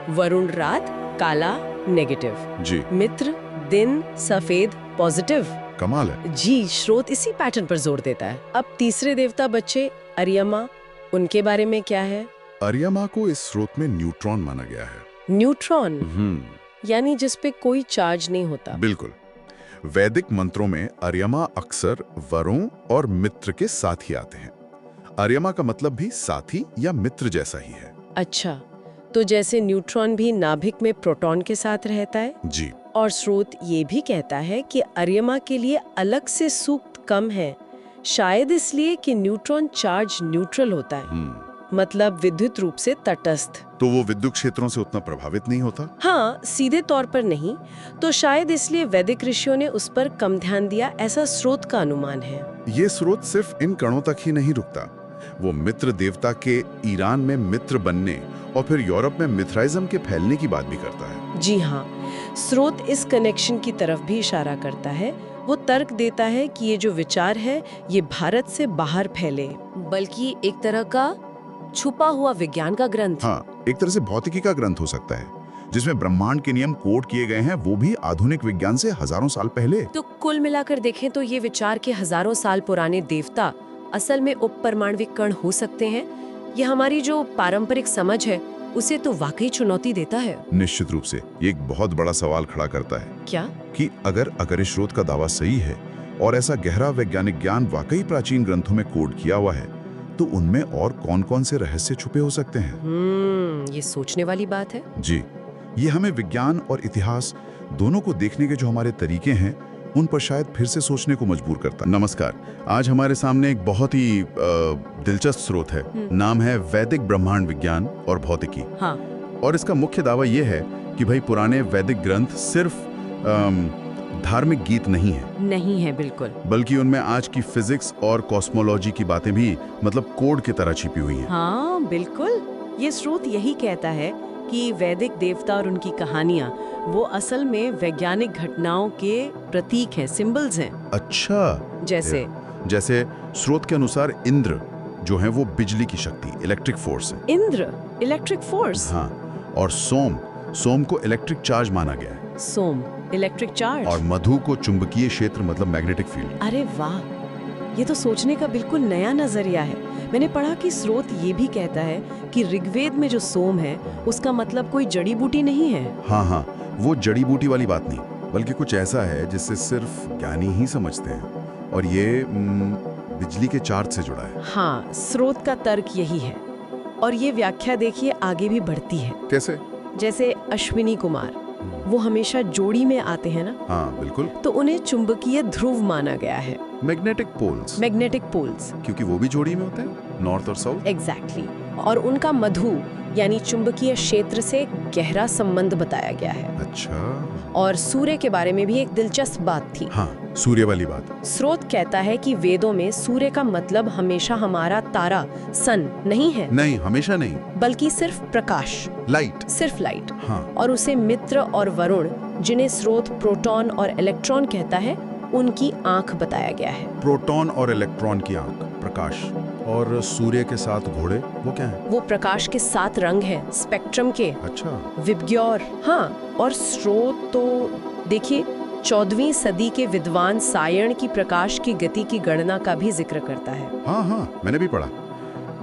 वरुण रात, काला नेगेटिव। जी, मित्र दिन, सफेद पॉजिटिव। कमाल है। जी, स्रोत इसी पैटर्न पर जोर देता है। अब तीसरे देवता बच्चे अर्यमा, उनके बारे में क्या है? अर्यमा को इस स्रोत में न्यूट्रॉन माना गया है। न्यूट्रॉन यानी जिस पे कोई चार्ज नहीं होता। बिल्कुल। वैदिक मंत्रों में अर्यमा अक्सर वरुण और मित्र के साथ ही आते हैं। अर्यमा का मतलब भी साथी या मित्र जैसा ही है। अच्छा, तो जैसे न्यूट्रॉन भी नाभिक में प्रोटॉन के साथ रहता है। जी, और स्रोत ये भी कहता है कि अर्यमा के लिए अलग से सूक्त कम है, शायद इसलिए कि न्यूट्रॉन चार्ज न्यूट्रल होता है, मतलब विद्युत रूप से तटस्थ। तो वो विद्युत क्षेत्रों से उतना प्रभावित नहीं होता। हाँ, सीधे तौर पर नहीं, तो शायद इसलिए वैदिक ऋषियों ने उस पर कम ध्यान दिया, ऐसा स्रोत का अनुमान है। ये स्रोत सिर्फ इन कणों तक ही नहीं रुकता, वो मित्र देवता के ईरान में मित्र बनने और फिर यूरोप में मिथराइज्म के फैलने की बात भी करता है। जी हाँ, स्रोत इस कनेक्शन की तरफ भी इशारा करता है। वो तर्क देता है कि ये जो विचार है ये भारत से बाहर फैले, बल्कि एक तरह का छुपा हुआ विज्ञान का ग्रंथ। हाँ, एक तरह से भौतिकी का ग्रंथ हो सकता है, जिसमें ब्रह्मांड के नियम कोड किए गए हैं, वो भी आधुनिक विज्ञान से हजारों साल पहले। तो कुल मिलाकर देखें तो ये विचार के हजारों साल पुराने देवता असल में उपपरमाणविक कण हो सकते हैं। ये हमारी जो पारंपरिक समझ है उसे तो वाकई चुनौती देता है। निश्चित रूप से ये एक बहुत बड़ा सवाल खड़ा करता है। क्या? कि अगर इस स्रोत का दावा सही है और ऐसा गहरा वैज्ञानिक ज्ञान वाकई प्राचीन ग्रंथों में कोड किया हुआ है, तो उनमें और कौन-कौन से रहस्य छुपे हो सकते हैं? ये सोचने वाली बात है। जी, ये हमें विज्ञान और इतिहास दोनों को देखने के जो हमारे तरीके हैं, उन पर शायद फिर से सोचने को मजबूर करता है। नमस्कार, आज हमारे सामने एक बहुत ही दिलचस्प स्रोत है। नाम है वैदिक ब्रह्मांड विज्ञान और भौतिकी। हाँ। और इसका मुख्य दावा ये है कि भाई पुराने वैदिक ग्रंथ सिर्फ धार्मिक गीत नहीं है, बिल्कुल, बल्कि उनमें आज की फिजिक्स और कॉस्मोलॉजी की बातें भी मतलब कोड की तरह छिपी हुई हैं। हाँ बिल्कुल, ये स्रोत यही कहता है कि वैदिक देवता और उनकी कहानियाँ वो असल में वैज्ञानिक घटनाओं के प्रतीक हैं, सिंबल्स हैं। अच्छा, जैसे जैसे स्रोत के अनुसार इंद्र जो है वो बिजली की शक्ति, इलेक्ट्रिक फोर्स है। Indra electric force. हाँ, और सोम को इलेक्ट्रिक चार्ज माना गया है। सोम इलेक्ट्रिक चार्ज। और मधु को चुंबकीय क्षेत्र मतलब मैग्नेटिक फील्ड। अरे वाह, ये तो सोचने का बिल्कुल नया नजरिया है। मैंने पढ़ा कि स्रोत ये भी कहता है कि ऋग्वेद में जो सोम है उसका मतलब कोई जड़ी बूटी नहीं है। हाँ, वो जड़ी बूटी वाली बात नहीं, बल्कि कुछ ऐसा है जिससे सिर्फ ज्ञानी ही समझते हैं, और ये बिजली के चार्ज से जुड़ा है। हाँ, स्रोत का तर्क यही है। और ये व्याख्या देखिए आगे भी बढ़ती है। कैसे? जैसे अश्विनी कुमार, वो हमेशा जोड़ी में आते हैं ना। हाँ बिल्कुल। तो उन्हें चुंबकीय ध्रुव माना गया है। Magnetic poles. क्योंकि वो भी जोड़ी में होते हैं, नॉर्थ और साउथ। एग्जैक्टली। और उनका मधु यानी चुंबकीय क्षेत्र से गहरा संबंध बताया गया है। अच्छा। और सूर्य के बारे में भी एक दिलचस्प बात थी। हाँ, सूर्य वाली बात। स्रोत कहता है कि वेदों में सूर्य का मतलब हमेशा हमारा तारा सन नहीं है। नहीं, हमेशा नहीं, बल्कि सिर्फ प्रकाश, सिर्फ लाइट। हाँ। और उसे मित्र और वरुण, जिन्हें स्रोत प्रोटॉन और इलेक्ट्रॉन कहता है, उनकी आंख बताया गया है। प्रोटॉन और इलेक्ट्रॉन की आंख, प्रकाश। और सूर्य के साथ घोड़े, वो क्या है? वो प्रकाश के 7 रंग हैं स्पेक्ट्रम के। अच्छा। विबग्योर। हाँ, और स्रोत तो देखिए 14वीं सदी के विद्वान सायण की प्रकाश की गति की गणना का भी जिक्र करता है। हाँ, मैंने भी पढ़ा।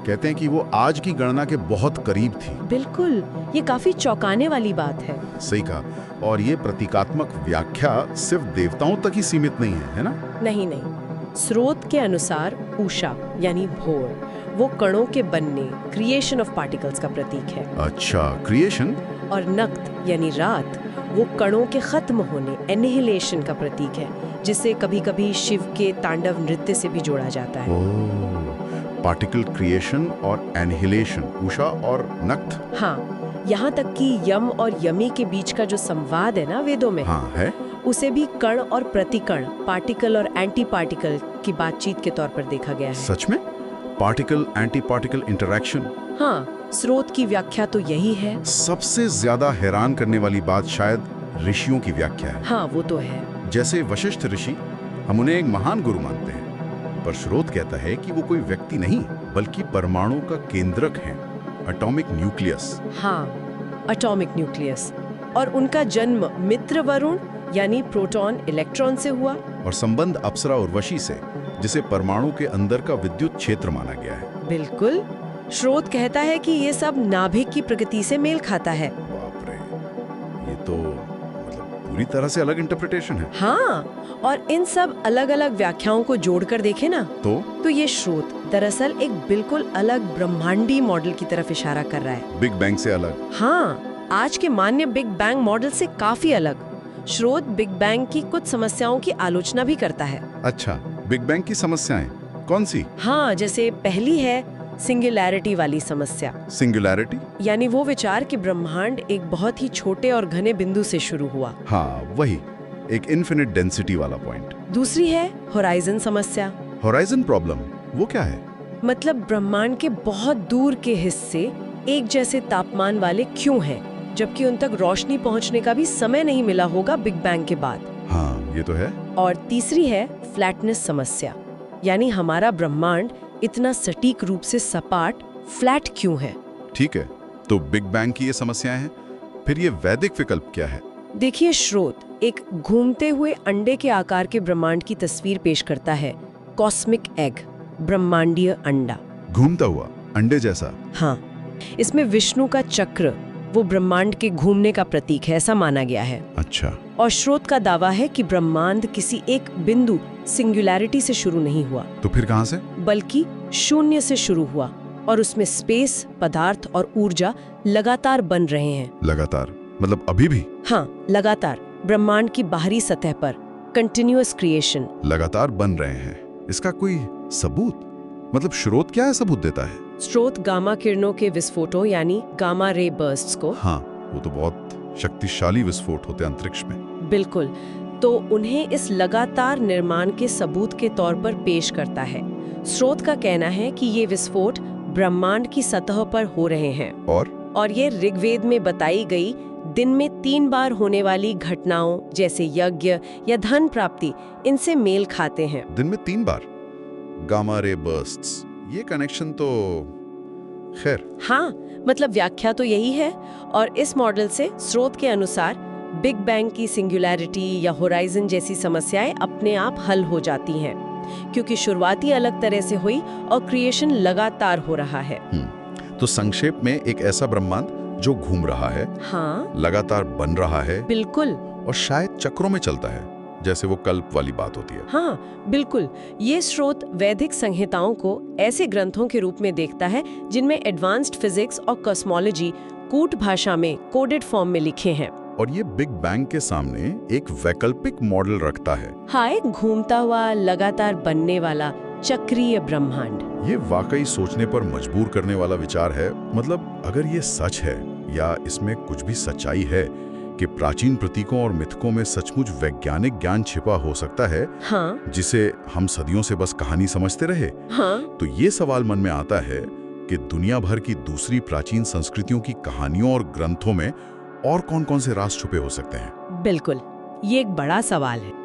कहते हैं कि वो आज की गणना के बहुत करीब थी। बिल्कुल, ये काफी चौंकाने वाली बात है। सही कहा। और ये प्रतीकात्मक व्याख्या सिर्फ देवताओं तक ही सीमित नहीं है ना? नहीं, स्रोत के अनुसार उषा यानी भोर, वो कणों के बनने, क्रिएशन ऑफ पार्टिकल्स का प्रतीक है। अच्छा, क्रिएशन। और नक्त यानी रात, वो कणों के खत्म होने, एनिहिलेशन का प्रतीक है, जिसे कभी-कभी शिव के तांडव नृत्य से भी जोड़ा जाता है। पार्टिकल क्रिएशन और एनिहिलेशन, उषा और नक्त। हाँ, यहाँ तक कि यम और यमी के बीच का जो संवाद है ना वेदों में, हाँ है, उसे भी कण और प्रतिकण, पार्टिकल और एंटी पार्टिकल की बातचीत के तौर पर देखा गया है। सच में? Particle anti particle interaction. हाँ, स्रोत की व्याख्या तो यही है। सबसे ज्यादा हैरान करने वाली बात शायद ऋषियों की व्याख्या है। हाँ, वो तो है। जैसे वशिष्ठ ऋषि, हम उन्हें एक महान गुरु मानते हैं, पर स्रोत कहता है कि वो कोई व्यक्ति नहीं, बल्कि परमाणु का केंद्रक है, एटॉमिक न्यूक्लियस। हाँ, एटॉमिक न्यूक्लियस। और उनका जन्म मित्र वरुण यानी प्रोटॉन इलेक्ट्रॉन से हुआ, और संबंध अप्सरा उर्वशी से, जिसे परमाणु के अंदर का विद्युत क्षेत्र माना गया है। बिल्कुल। स्रोत कहता है कि ये सब नाभिक की प्रकृति से मेल खाता है। बाप रे, ये तो मतलब पूरी तरह से अलग इंटरप्रिटेशन है। हाँ, और इन सब अलग अलग व्याख्याओं को जोड़कर देखे ना तो ये स्रोत दरअसल एक बिल्कुल अलग ब्रह्मांडी मॉडल की तरफ इशारा कर रहा है। बिग बैंग से अलग। हाँ, आज के मान्य बिग बैंग मॉडल से काफी अलग। स्रोत बिग बैंग की कुछ समस्याओं की आलोचना भी करता है। अच्छा, बिग बैंग की समस्याएं कौन सी? हाँ, जैसे पहली है सिंगुलैरिटी वाली समस्या। सिंगुलैरिटी यानी वो विचार कि ब्रह्मांड एक बहुत ही छोटे और घने बिंदु से शुरू हुआ। हाँ, वही एक इन्फिनिट डेंसिटी वाला पॉइंट। दूसरी है होराइजन समस्या। होराइजन प्रॉब्लम, वो क्या है? मतलब ब्रह्मांड के बहुत दूर के हिस्से एक जैसे तापमान वाले क्यों हैं, जबकि उन तक रोशनी पहुंचने का भी समय नहीं मिला होगा बिग बैंग के बाद। हाँ, ये तो है। और तीसरी है फ्लैटनेस समस्या, यानी हमारा ब्रह्मांड इतना सटीक रूप से सपाट, फ्लैट क्यों है। ठीक है, तो बिग बैंग की ये समस्याएं हैं। फिर ये वैदिक विकल्प क्या है? देखिए, स्रोत एक घूमते हुए अंडे के आकार के ब्रह्मांड की तस्वीर पेश करता है। कॉस्मिक एग, ब्रह्मांडीय अंडा। घूमता हुआ अंडे जैसा। हाँ, इसमें विष्णु का चक्र वो ब्रह्मांड के घूमने का प्रतीक है, ऐसा माना गया है। अच्छा। और स्रोत का दावा है कि ब्रह्मांड किसी एक बिंदु सिंगुलैरिटी से शुरू नहीं हुआ, तो फिर कहां से? बल्कि शून्य से शुरू हुआ, और उसमें स्पेस, पदार्थ और ऊर्जा लगातार बन रहे हैं। लगातार मतलब अभी भी? हाँ, लगातार ब्रह्मांड की बाहरी सतह पर कंटिन्यूअस क्रिएशन। लगातार बन रहे हैं। इसका कोई सबूत? मतलब स्रोत क्या है सबूत देता है? स्रोत गामा किरणों के विस्फोटों यानी गामा रे बर्स्ट्स को। हाँ, वो तो बहुत शक्तिशाली विस्फोट होते हैं अंतरिक्ष में। बिल्कुल, तो उन्हें इस लगातार निर्माण के सबूत के तौर पर पेश करता है। स्रोत का कहना है कि ये विस्फोट ब्रह्मांड की सतह पर हो रहे हैं, और ये ऋग्वेद में बताई गई दिन में 3 बार होने वाली घटनाओं जैसे यज्ञ या धन प्राप्ति, इनसे मेल खाते हैं। दिन में 3 बार? गामा रे बर्स्ट्स, ये कनेक्शन तो खैर। हाँ, मतलब व्याख्या तो यही है। और इस मॉडल से स्रोत के अनुसार बिग बैंग की सिंगुलैरिटी या होराइजन जैसी समस्याएं अपने आप हल हो जाती हैं, क्योंकि शुरुआती अलग तरह से हुई और क्रिएशन लगातार हो रहा है। तो संक्षेप में एक ऐसा ब्रह्मांड जो घूम रहा है, हाँ लगातार बन रहा है बिल्कुल। और शायद चक्रों में चलता है, जैसे वो कल्प वाली बात होती है। हाँ बिल्कुल, ये स्रोत वैदिक संहिताओं को ऐसे ग्रंथों के रूप में देखता है जिनमें एडवांस्ड फिजिक्स और कॉस्मोलॉजी कूट भाषा में कोडेड फॉर्म में लिखे हैं। और ये बिग बैंग के सामने एक वैकल्पिक मॉडल रखता है। हाँ, एक घूमता हुआ लगातार बनने वाला चक्रीय ब्रह्मांड। ये वाकई सोचने पर मजबूर करने वाला विचार है। मतलब अगर ये सच है या इसमें कुछ भी सच्चाई है कि प्राचीन प्रतीकों और मिथकों में सचमुच वैज्ञानिक ज्ञान छिपा हो सकता है, हाँ जिसे हम सदियों से बस कहानी समझते रहे, हाँ तो ये सवाल मन में आता है कि दुनिया भर की दूसरी प्राचीन संस्कृतियों की कहानियों और ग्रंथों में और कौन-कौन से राज छुपे हो सकते हैं। बिल्कुल, ये एक बड़ा सवाल है।